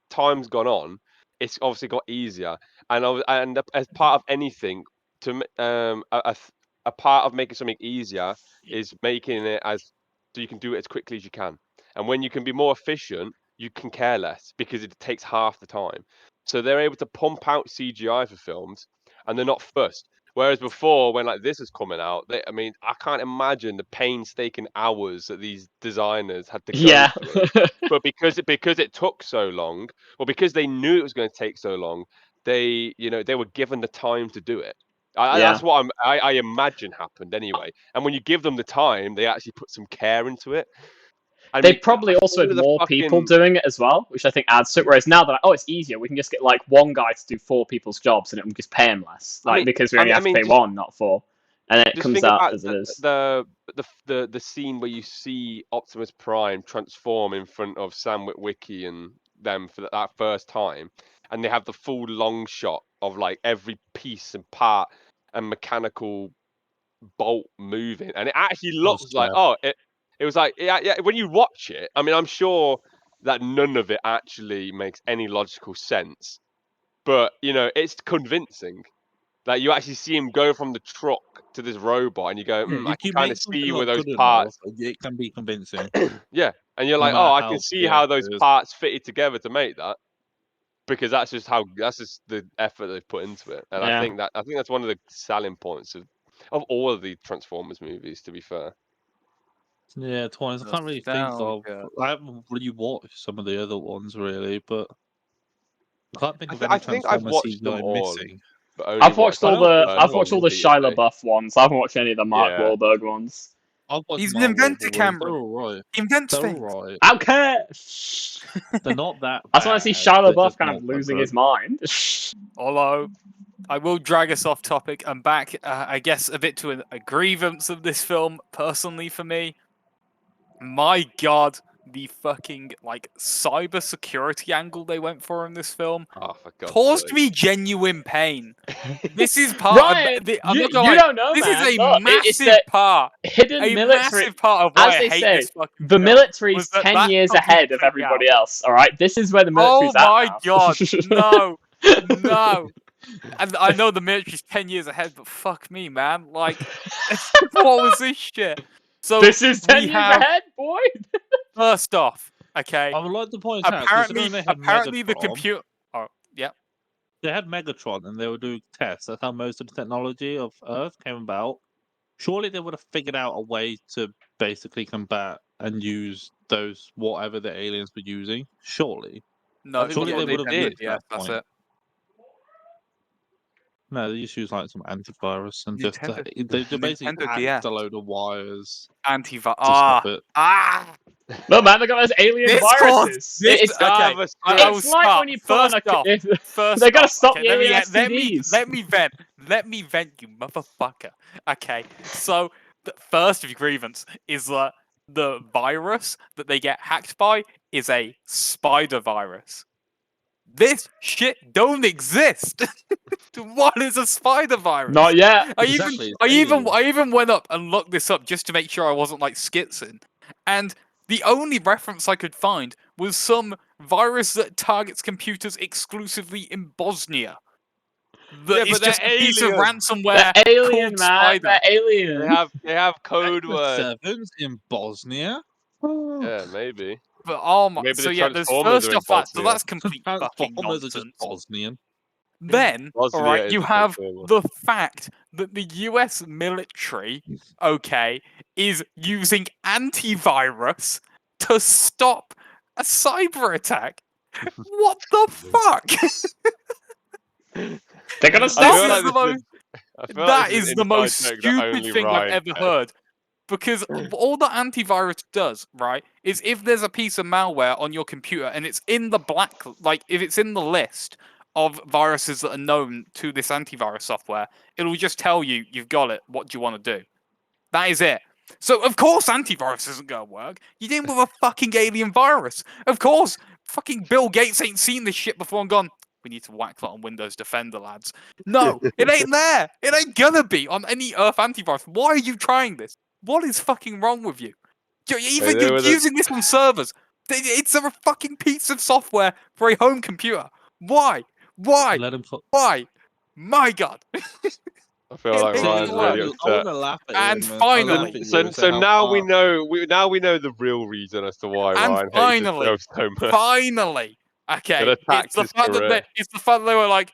time's gone on, it's obviously got easier, and as part of anything a part of making something easier is making it as so you can do it as quickly as you can, and when you can be more efficient, you can care less because it takes half the time. So they're able to pump out CGI for films, and they're not fussed. Whereas before, when like this was coming out, I mean, I can't imagine the painstaking hours that these designers had to go Yeah. through. But because it took so long, or because they knew it was going to take so long, they were given the time to do it. Yeah. That's what I imagine happened anyway. And when you give them the time, they actually put some care into it. I They mean, probably also all had of the more people fucking- doing it as well, which I think adds to it. Whereas now they're like, oh, it's easier. We can just get like one guy to do 4 people's jobs, and it will just pay him less, I mean- because we I only mean- have I to mean, pay just- 1, not 4, and then it Just comes think out about as it is. the scene where you see Optimus Prime transform in front of Sam Witwicky and them for that first time, and they have the full long shot of like every piece and part and mechanical bolt moving, and it actually looks like sad. it was like yeah when you watch it. I mean, I'm sure that none of it actually makes any logical sense. But it's convincing. Like you actually see him go from the truck to this robot, and you go, Yeah, I if can you kind of make something see where look those good enough, parts. it can be convincing. Yeah, and you're No like, matter I how can see shitty how those it is. parts fitted together to make that, because that's just the effort they've put into it. And Yeah. I think that's one of the selling points of all of the Transformers movies. To be fair, Yeah, Twins. I can't really think of. Nostalgia. I haven't really watched some of the other ones really, but I can't think of I any think I've Transformers watched them CGI all, missing. but only I've watched all I don't the think I've so. watched all the Shia repeatedly. LaBeouf ones. I haven't watched any of the Mark Yeah. Wahlberg ones. I've watched He's an Mark inventor, Wahlberg ones. Cameron. They're alright. He invents They're things. alright. Okay. They're not that I bad. just want to see Shia They're LaBeouf just kind not of that losing good. his mind. Although, I will drag us off topic and back, I guess, a bit to a grievance of this film, personally, for me. My God, the fucking, cyber security angle they went for in this film Oh, for God's caused sake. me genuine pain. This is part Ryan, of... I'm you not gonna lie, don't know, this man. is a Look, it's massive the part. hidden A military. massive part of why As I they hate say, this fucking the film. military's was that 10 years completely ahead of took me out. everybody else. All right, this is where the military's Oh at my now. God, no, no. And I know the military's 10 years ahead, but fuck me, man. Like, what was this shit? So This is 10 we years have, ahead, boy. first off, okay. I would like to point out, considering they had Apparently the Megatron, computer. Oh, yeah. they had Megatron and they were doing tests. That's how most of the technology of Earth came about. Surely they would have figured out a way to basically combat and use those whatever the aliens were using. Surely. No, That's Surely what they they would have did. looked Yeah, at that that's point. it. No, they just use like some antivirus and just Nintendo- they basically Nintendo hacked DS. a load of wires Antivirus. to stop it. No, man, they got those alien This viruses. It's okay. but I will it's like start. when you put on a. First They gotta off, stop okay, the alien STDs. let me vent. Let me vent, you motherfucker. Okay, so the first of your grievance is that the virus that they get hacked by is a spider virus. This shit don't exist. What is a spider virus? Not yet. Exactly, I it's even went up and looked this up just to make sure I wasn't like skitzing. And the only reference I could find was some virus that targets computers exclusively in Bosnia. That is but just they're a piece of aliens. ransomware They're alien, called man. Spider. They're alien. They have code words. Sevens in Bosnia. Yeah, maybe. But oh my! Maybe So the yeah, there's Transformers first are in off that. So Bosnia. that's complete fucking Transformers are just nonsense. Bosnian. Then, all Bosnia right, is you a have Transformer. the fact that the US military, okay, is using antivirus to stop a cyber attack. What the fuck? They're gonna I stop feel This like is the this most. I feel like That this is an the inside most joke that stupid only thing I've Ryan ever gets. heard. Because all that antivirus does, right, is if there's a piece of malware on your computer and it's in the if it's in the list of viruses that are known to this antivirus software, it'll just tell you you've got it. What do you want to do? That is it. So of course antivirus isn't gonna work. You're dealing with a fucking alien virus. Of course, fucking Bill Gates ain't seen this shit before and gone, we need to whack that on Windows Defender, lads. No, it ain't there. It ain't gonna be on any Earth antivirus. Why are you trying this? What is fucking wrong with you? You're using this on servers. It's a fucking piece of software for a home computer. Why? Why? Let him. Why? My God. I feel like It Ryan's ain't really work. I want upset. to laugh at And him. finally- I laugh at you and say So how now we far- know we know the real reason as to why And Ryan hates this film so much. finally, okay, It attacks it's the his fact that career. they were like,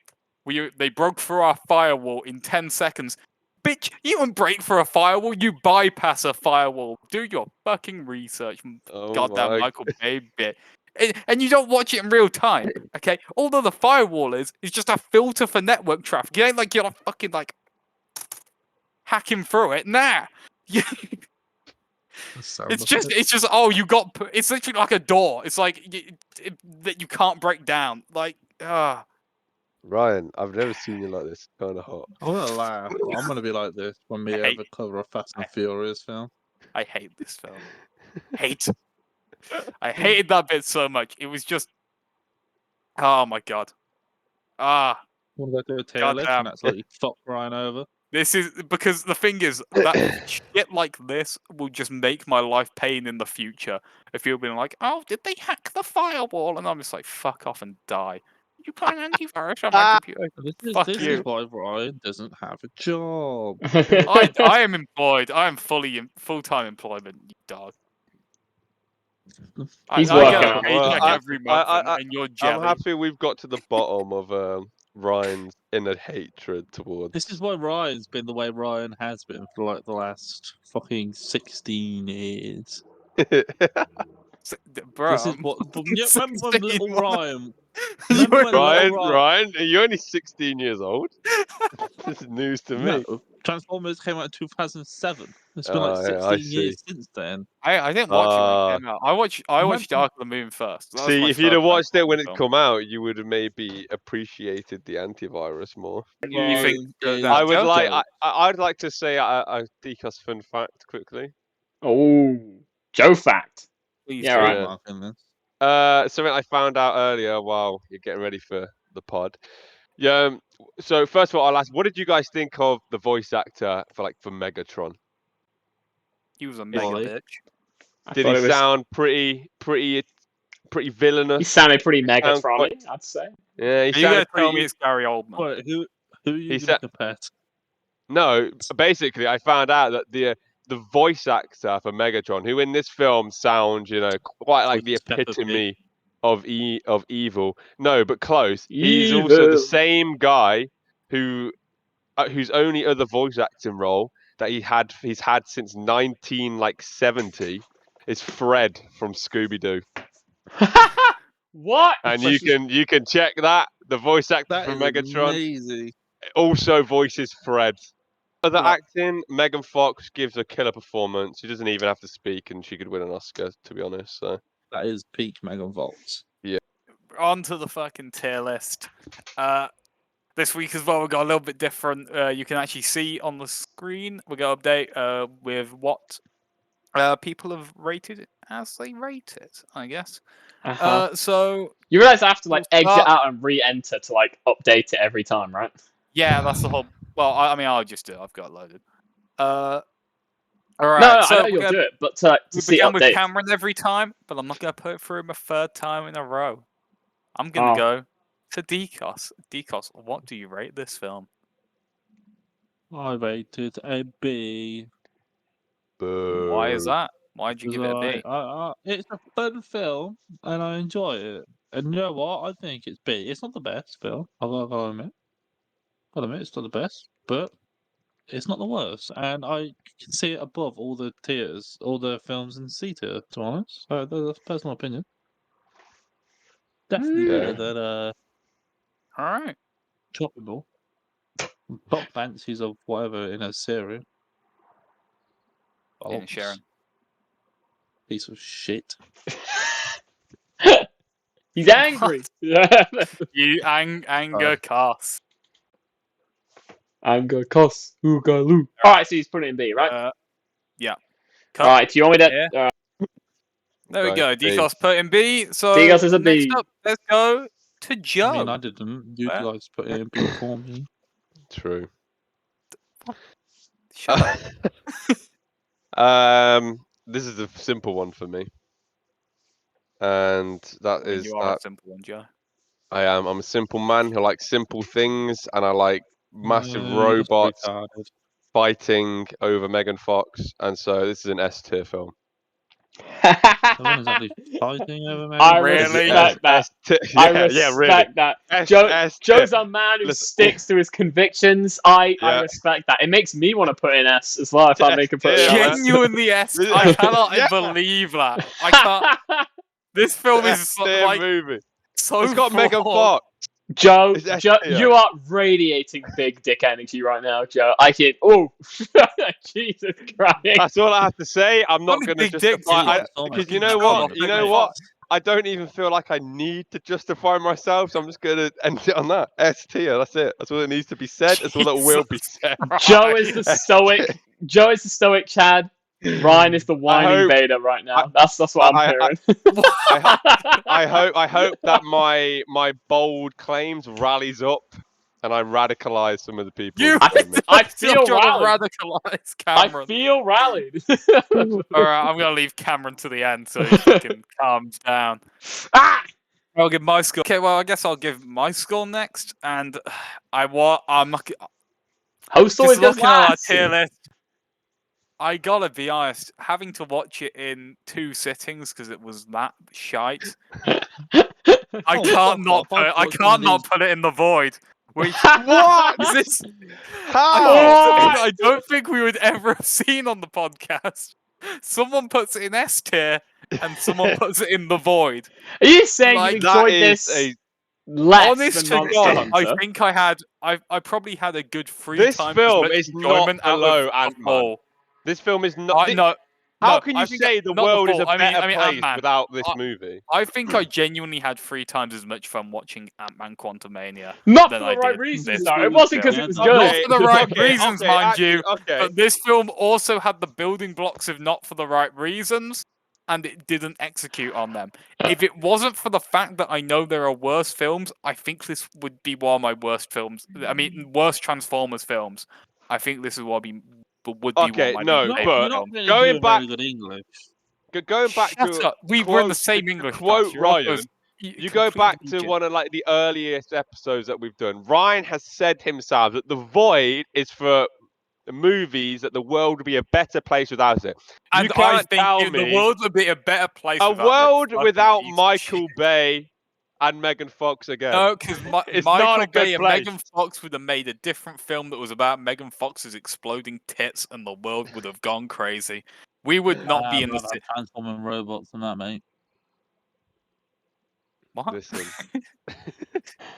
they broke through our firewall in 10 seconds. Bitch, you don't break through a firewall, you bypass a firewall. Do your fucking research, Oh goddamn my Michael Bay bit. And you don't watch it in real time, okay? Although the firewall is just a filter for network traffic. It ain't like you're fucking hacking through it. Nah. It's just it's literally like a door. It's like that you can't break down. Like, Ryan, I've never seen you like this. Kind of hot. I want to laugh. But I'm gonna be like this when we I hate- ever cover a Fast and Furious film. I hate this film. I hated that bit so much. It was just, oh my God. Want to go to a tail lift Goddamn. and absolutely fuck Ryan over? This is because the thing is that shit like this will just make my life pain in the future. If you're being like, "Oh, did they hack the firewall?" and I'm just like, "Fuck off and die." You put an antivirus on my computer. Fuck This you. is why Ryan doesn't have a job. I am employed. I am full-time employment. You dog. He's I working get a on it. paycheck Well, every month, and you're I'm jelly. happy we've got to the bottom of Ryan's inner hatred towards. This is why Ryan's been the way Ryan has been for like the last fucking 16 years. Bro, This is what. Remember when little Ryan? You Remember were when little Ryan, are you only 16 years old? This is news to me. No, Transformers came out in 2007. It's been like Yeah, I 16 years see. since then. I didn't watch it when it came out. I watched Dark of the Moon first. That was See, my if you'd have first watched it when Transformers it film. come out, you would have maybe appreciated the antivirus more. You think Ryan is that I would Joe? like. I'd like to say a Decos fun fact quickly. Oh, Joe fact. Please Yeah, do. right. Mark in this. Something I found out earlier while you're getting ready for the pod. Yeah. So first of all, I'll ask, what did you guys think of the voice actor for Megatron? He was a mega Wally. bitch. I Did thought he it was. sound pretty He villainous? sounded pretty He sound Megatron-y, quite- I'd say. Yeah, he Are you sounded gonna tell me pretty. it's Gary Oldman? Wait, who are you He going said- to compare to? No, basically, I found out that the voice actor for Megatron, who in this film sounds, quite like the It's Peppa Pig. epitome of evil. No, but close. He's Evil. also the same guy whose only other voice acting role that he's had since 1970 is Fred from Scooby Doo. What? And you can check that. The voice actor That for is Megatron amazing. also voices Fred. Other Right. acting, Megan Fox gives a killer performance. She doesn't even have to speak, and she could win an Oscar, to be honest. So That is peak Megan Fox. On to the fucking tier list. This week as well, we got a little bit different. You can actually see on the screen. We got an update with what people have rated it as they rate it, I guess. So You realize I have to like we'll exit start- out and re-enter to like update it every time, right? yeah, that's the whole. Well, I mean, I'll just do it. I've got it loaded. All right. No, so I know you'll do it, but to we see began with updates. Cameron every time, but I'm not going to put it through him a third time in a row. I'm going to go to Decos. Decos, what do you rate this film? I rated a B. boo. Why is that? Why'd you give it a B? It's a fun film, and I enjoy it. And you know what? I think it's B. It's not the best film. I'll admit. I'll admit it's not the best, but it's not the worst. And I can see it above all the tiers, all the films in C tier, to be honest. So that's personal opinion. Definitely Yeah. better than All right. Chopping Ball. Top fancies of whatever in a series. Yeah, Sharon. Piece of shit. He's angry. You anger Cass. Anger, cuss, oogaloo. All right, so he's putting it in B, right? Yeah. All right. Do you want me to? Yeah. There we Right, go. B. Decos put in B. So Decos is a next B. up, let's go to Joe. I mean, I didn't. You Where? guys put it in B for me. True. Shut up. This is a simple one for me, and that I mean, is you are that a simple one, Joe. I am. I'm a simple man who likes simple things, and I like massive That's robots retarded. fighting over Megan Fox, and so this is an S tier film. Someone is actually fighting over me. I Really? respect that. I respect that. Joe's a man who Listen. sticks to his convictions. I Yeah. respect that. It makes me want to put in S as well if I make a put Yeah, in man. S. Genuinely S. I cannot Yeah. believe that. I can't. This film is so, S-tier like movie. so. It's got Megan flawed. Fox. Joe, It's S Joe, tier. you are radiating big dick energy right now, Joe. I can. Oh, Jesus Christ! That's all I have to say. I'm not What a going to big dick justify. to you. Because you know Come what? on, You big know man. what? I don't even feel like I need to justify myself, so I'm just going to end it on that. S tier. That's it. That's all that needs to be said. That's all that will be Jesus said. Joe is the stoic. Joe is the stoic Chad. Ryan is the whining hope- Vader right now. That's what I'm hearing. I hope that my bold claims rallies up and I radicalize some of the people. You, I feel you're trying rallied. to radicalize I Cameron. feel rallied. All right, I'm gonna leave Cameron to the end so he fucking calms down. Ah! I'll give my score. Okay, well, I guess I'll give my score next, and I'm Host always just goes looking at our last. tier list. I gotta be honest, having to watch it in 2 sittings because it was that shite. I can't not put it in the void. Which What? is this? How? I don't think we would ever have seen on the podcast. Someone puts it in S tier and someone puts it in the void. Are you saying Like, you That enjoyed is this less Honest than to Monster God, Hunter? I think I probably had a good 3 This times film as much is not enjoyment out below of Ant-Man. Paul. This film is not. No, How no, can I you think say the not world is a Paul. better I mean, place Ant-Man. without this movie? I think I genuinely had 3 times as much fun watching Ant-Man Quantumania. Not than for I the right did reasons, this though. It movie wasn't because film. it was Yeah, good. Not for the right Okay, reasons, okay, mind actually, you. okay. But this film also had the building blocks of not for the right reasons, and it didn't execute on them. If it wasn't for the fact that I know there are worse films, I think this would be one of my worst films. I mean, worst Transformers films. I think this is what would be Okay, one of my no, favorite but You're not films. really going doing back- very good English. Going back Shut to up. We were in the quote- same to English quote class. You're also Ryan, you go back to one of like the earliest episodes that we've done. Ryan has said himself that the void is for movies that the world would be a better place without it. And You can't I tell think the me world would be a better place a without this world fucking without piece of Michael shit. Bay and Megan Fox again. No, because It's Michael not a good Bay and place. Megan Fox would have made a different film that was about Megan Fox's exploding tits, and the world would have gone crazy. We would not be in the I've transforming robots and that, mate. What? Listen.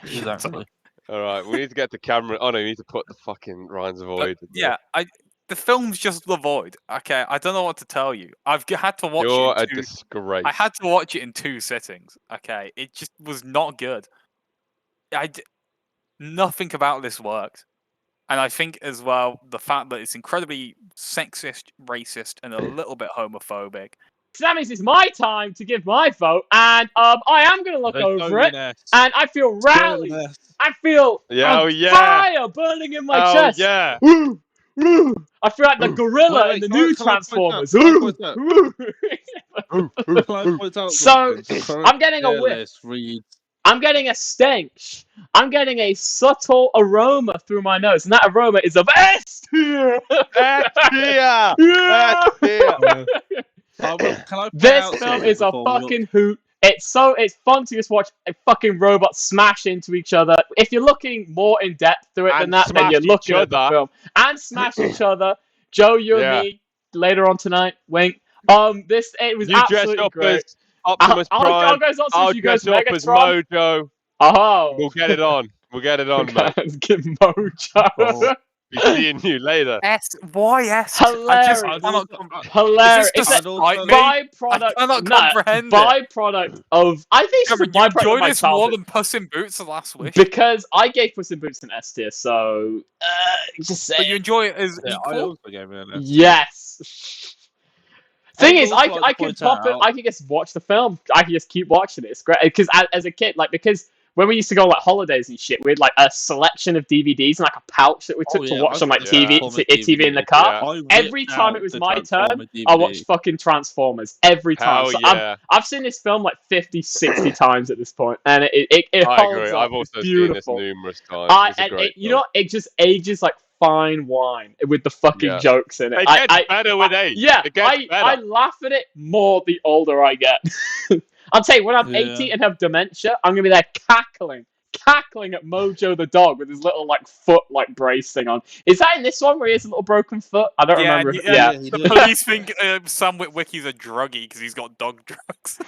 Exactly. All right, we need to get to camera. Oh no, you need to put the fucking Ryan's Void. in there. Yeah, the film's just The Void. Okay, I don't know what to tell you. Had to watch You're it. a disgrace. I had to watch it in 2 sittings. Okay, it just was not good. Nothing about this worked. And I think as well, the fact that it's incredibly sexist, racist, and a little bit homophobic. So that means it's my time to give my vote, and I am going to look over it, and I feel rallied. I feel fire burning in my chest. Yeah. Woo, woo. I feel like the gorilla in the new Transformers. Woo, woo. So, I'm getting a whiff. I'm getting a stench. I'm getting a subtle aroma through my nose, and that aroma is of S tier. Yeah. This film is a fucking hoot. It's fun to just watch a fucking robot smash into each other. If you're looking more in depth through it than that, then you're looking at the film and smash each other. Joe, you and me later on tonight. Wink. It was absolutely great. Optimus Prime. I'll go I'll dress up as Mojo. Oh, We'll get it on. We'll get it on, mate. Get Mojo. Be seeing you later. Hilarious. Hilarious. It's a byproduct. I cannot comprehend byproduct of. I think it's a byproduct of enjoyed my this more childhood. than Puss in Boots: The Last Wish. Because I gave Puss in Boots an S tier, so just but you enjoy it as equal. I also gave it an S. Yes. Thing is, I could pop it. out- I could just watch the film. I could just keep watching it. It's great because as a kid, because when we used to go like holidays and shit, we had like a selection of DVDs and like a pouch that we took to watch on like TV in the car. I Every ripped time out it was the my turn, Transformer I DVD. watched fucking Transformers every time. Hell So yeah. I've seen this film like 50, 60 times at this point, and it I holds agree. up. I've also It's seen beautiful. this numerous times. It's a And great you know, it just ages like fine wine with the fucking jokes in it. It gets better with age. Yeah, It gets better. I laugh at it more the older I get. I'll tell you, when I'm 80 and have dementia, I'm gonna be there cackling at Mojo the dog with his little like foot like brace thing on. Is that in this one where he has a little broken foot? I don't remember. The police think Sam Witwicky's a druggie because he's got dog drugs.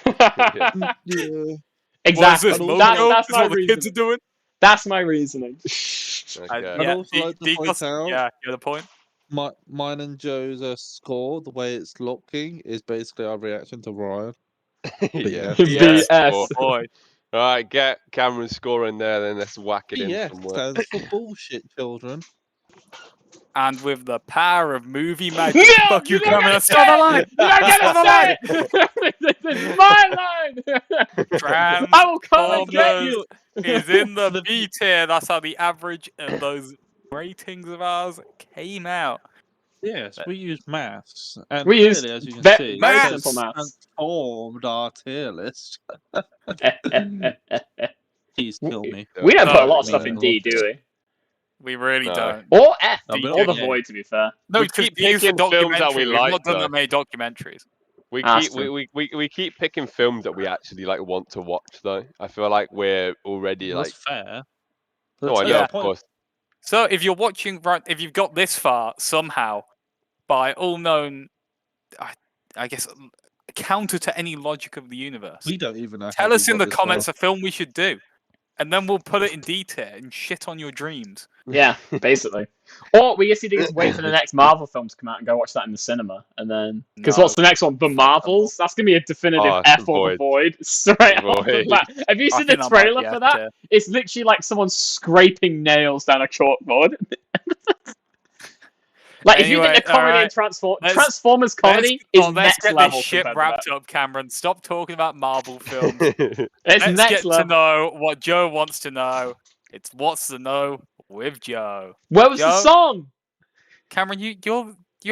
Exactly. That's That's my what the kids are reasoning. doing. That's my reasoning. Okay. I'd also like to point out, yeah, you're the point. Mine and Joe's score, the way it's looking, is basically our reaction to Ryan. Yeah. BS. Boy. All right, get Cameron's score in there, then let's whack it in BS somewhere. stands for bullshit, children. And with the power of movie magic, No, fuck you, you're not Cameron. gonna Stop the line. You're not Stop the line. gonna say it. This is my line. I will come and get Transformers you. is in the The- B tier. That's how the average of those ratings of ours came out. Yes, we use maths, and We use clearly, as you can very see, Maths! it simple has maths. transformed our tier list. Please kill me. We don't No, put a lot of no, stuff in no. D, do we? We really No. don't. Or F, I'll be or the okay. Void, to be fair. No, We because keep these are picking films that we documentaries. We've like, not done though. that many documentaries. We That's keep true. we keep picking films that we actually like want to watch though. I feel like we're already That's like fair. no, I know, Yeah. of course. So if you're watching, right, if you've got this far somehow, by all known, I guess, counter to any logic of the universe, We don't even know. tell how us we in got the this comments far. a film we should do, and then we'll put it in D tier and shit on your dreams. Yeah, basically. Or we just need to wait for the next Marvel film to come out and go watch that in the cinema, and then because No. what's the next one? The Marvels. That's gonna be a definitive Oh, F or the Void straight off the Void. bat. Have you I seen the think that might trailer be for F that? tier. It's literally like someone scraping nails down a chalkboard. Like if you Anyway, think the comedy alright. in Transformers comedy is Let's next get level this shit compared to wrapped that. up, Cameron. Stop talking about Marvel films. It's Let's next get to level. know what Joe wants to know. It's What's the Know with Joe. Where was the Joe? song? Cameron, you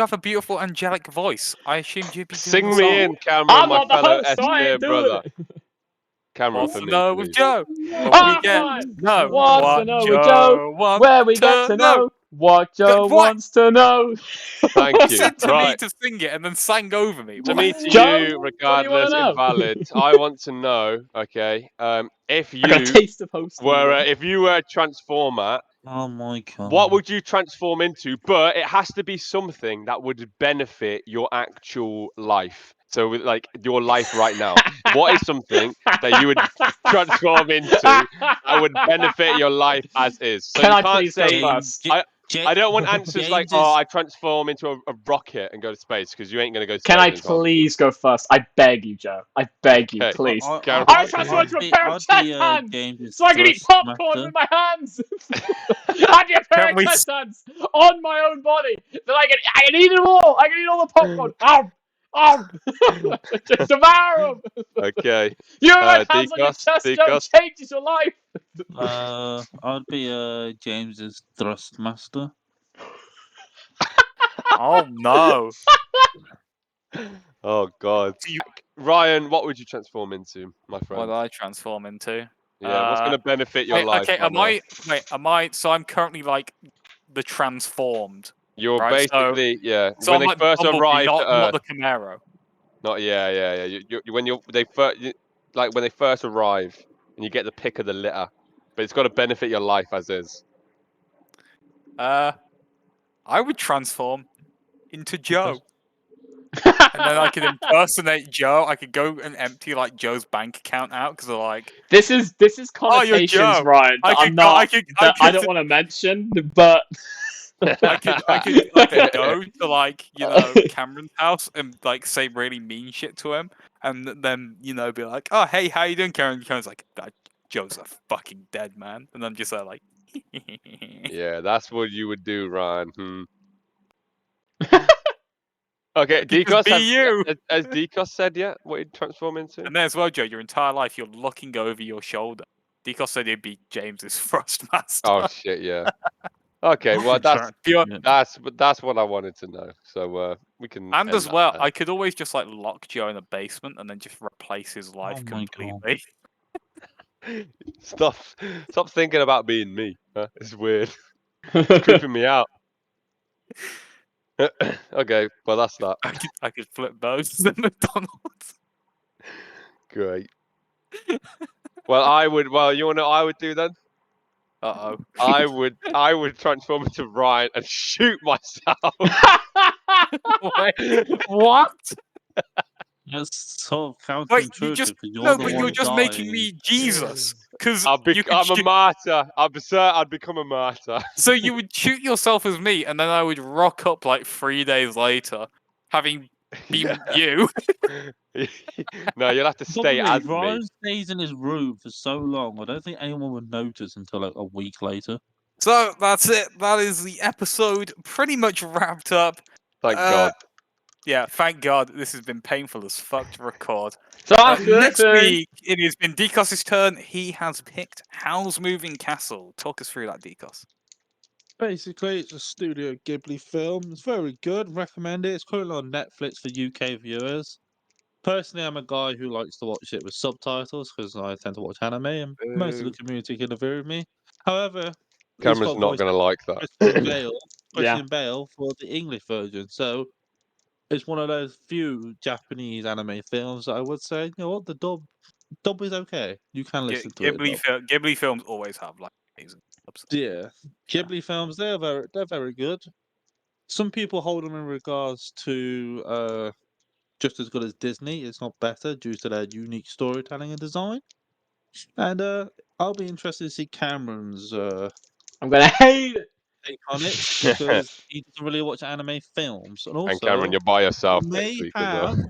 have a beautiful angelic voice. I assumed you'd be doing Sing the me song. in, Cameron, I'm my not the fellow host, S so I tier ain't doing brother. it. Cameron What's for the me, Know with please. Joe? Ah, fine. No. What's What the Know with Joe Joe? wants Where we get to know what Joe What? wants to know. Thank you. Said to me Right. to sing it and then sang over me. To What? me, to Joe, you, what do you wanna regardless, know? invalid. I want to know, okay, if I got a you taste of hosting. were if you were a transformer, Oh my god. what would you transform into? But it has to be something that would benefit your actual life. So, like your life right now. What is something that you would transform into that would benefit your life as is? So Can you I can't please go say. first? I don't want answers like, James "Oh, is- I transform into a rocket and go to space," because you ain't gonna go to Can I space. anytime soon. please go first? I beg you, Joe. I beg you, Okay. please. Cameron. I transform into a pair of chest hands, James's so I can eat thrust popcorn master. with my hands. I get a pair Can of we chest hands on my own body. Then I can eat it all. I can eat all the popcorn. Just devour them. Okay. You ever had hands on your Decos, chest, Joe? Decos. Changes your life. I'd be James's thrust master. Oh no. Oh God. Ryan, what would you transform into, my What friend? did I transform into? Yeah, what's gonna benefit your life? Okay, right now? am I so I'm currently like the transformed. You're right, so- basically So when I'm they like first Bumblebee, arrived not to Earth. the Camaro. Not yeah. They first like when they first arrive and you get the pick of the litter, but it's got to benefit your life as is. I would transform into Joe. And then I could impersonate Joe. I could go and empty like Joe's bank account out because they're like, This is Oh, you're connotations, Joe. Ryan. That I don't want to mention, but I could go to like Cameron's house and like say really mean shit to him, and then be like, oh hey, how you doing, Karen? Karen's like, Joe's a fucking dead man, and I'm just like, Yeah, that's what you would do, Ryan. Okay, Decos, has Decos said yet what he'd transform into? And then as well, Joe, your entire life you're looking over your shoulder. Decos said he'd be James's Thrustmaster. Oh shit, yeah. Okay, well that's what I wanted to know. So we can. And end as that well, there. I could always just like lock Joe in a basement and then just replace his life Oh my completely. Stop thinking about being me. Huh? It's weird. It's creeping me out. Okay, well that's that. I could flip those at McDonald's. Great. Well, I would. Well, you want to know what I would do then? Uh-oh. I would transform into Ryan and shoot myself. Wait, what? That's so counterintuitive. Wait, you're just making me Jesus. Because I'm a martyr. I'd become a martyr. So you would shoot yourself as me, and then I would rock up like 3 days later, having been you. No, you'll have to stay as me. Ryan stays in his room for so long. I don't think anyone would notice until like a week later. So that's it. That is the episode pretty much wrapped up. Thank God. Yeah, thank God. This has been painful as fuck to record. So after Next week, it has been Decos' turn. He has picked Howl's Moving Castle. Talk us through that, Decos. Basically, it's a Studio Ghibli film. It's very good. Recommend it. It's currently on Netflix for UK viewers. Personally, I'm a guy who likes to watch it with subtitles because I tend to watch anime, and most of the community can agree with me. However, it's Cameron's got not voice going to like that. Christian Bale, Yeah. Christian Bale for the English version. So it's one of those few Japanese anime films that I would say, you know what, the dub is okay. You can listen to it. Ghibli films always have like amazing dubs. Yeah, Ghibli films they're very good. Some people hold them in regards to just as good as Disney. It's not better due to their unique storytelling and design. And I'll be interested to see Cameron's I'm gonna hate it. take on it because he doesn't really watch anime films, and also And Cameron, you're by yourself we next may week as well. have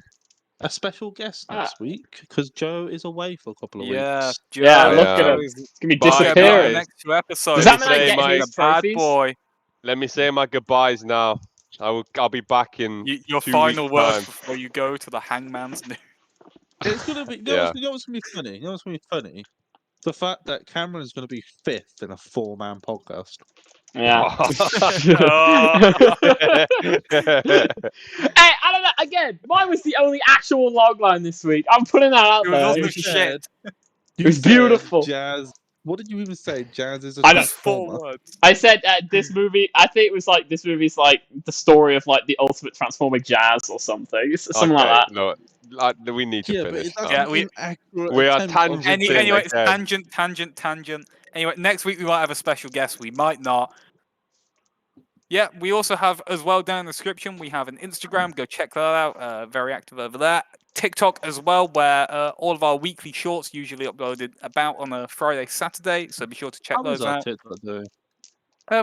a special guest next week because Joe is away for a couple of Yeah, weeks. Yeah, Joe look at him. is It's gonna be Bye, gonna be on the disappearing. guys. next 2 episodes. Does that Let mean me I say get my- his bad trophies? boy. Let me say my goodbyes now. I'll be back in Your 2 final weeks' words time. before you go to the hangman's noose. It's gonna be. Yeah. You know what's gonna be funny? You know what's gonna be funny? The fact that Cameron is gonna be fifth in a four-man podcast. Yeah. Oh. Hey, I don't know. Again, mine was the only actual logline this week. I'm putting that out It was there. also It was just- shit. You was said beautiful. Jazz. What did you even say? Jazz is a I know. Just 4 transformer. words. I said this movie. I think it was like this movie's like the story of like the ultimate transformer Jazz or something. It's something like that. No, we need to Yeah, but finish it's that's now. Yeah, an we- inaccurate we are attempt of tangenting saying- Anyway, it's again. tangent. Anyway, next week we might have a special guest. We might not. Yeah, we also have as well down in the description. We have an Instagram. Go check that out. Very active over there. TikTok as well, where all of our weekly shorts usually uploaded about on a Friday, Saturday. So be sure to check How was those our out. TikTok doing?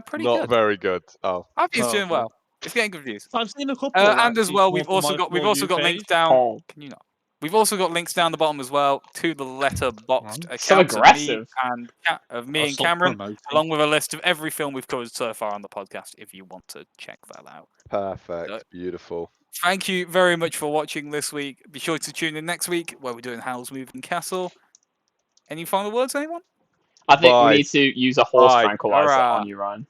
Pretty Not good. very good. Oh. I think it's Oh, doing okay. well. It's getting good views. I've seen a couple. And as actually well, come we've up on also my got For You links page. down. Oh, Can you not? We've also got links down the bottom as well to the letterboxed so accounts aggressive. of me I'll and stop Cameron, promoting. along with a list of every film we've covered so far on the podcast. If you want to check that out. Perfect. Beautiful. Thank you very much for watching this week. Be sure to tune in next week where we're doing Howl's Moving Castle. Any final words, anyone? I think Bye. we need to use a horse Bye. tranquilizer Hurrah. on you, Ryan.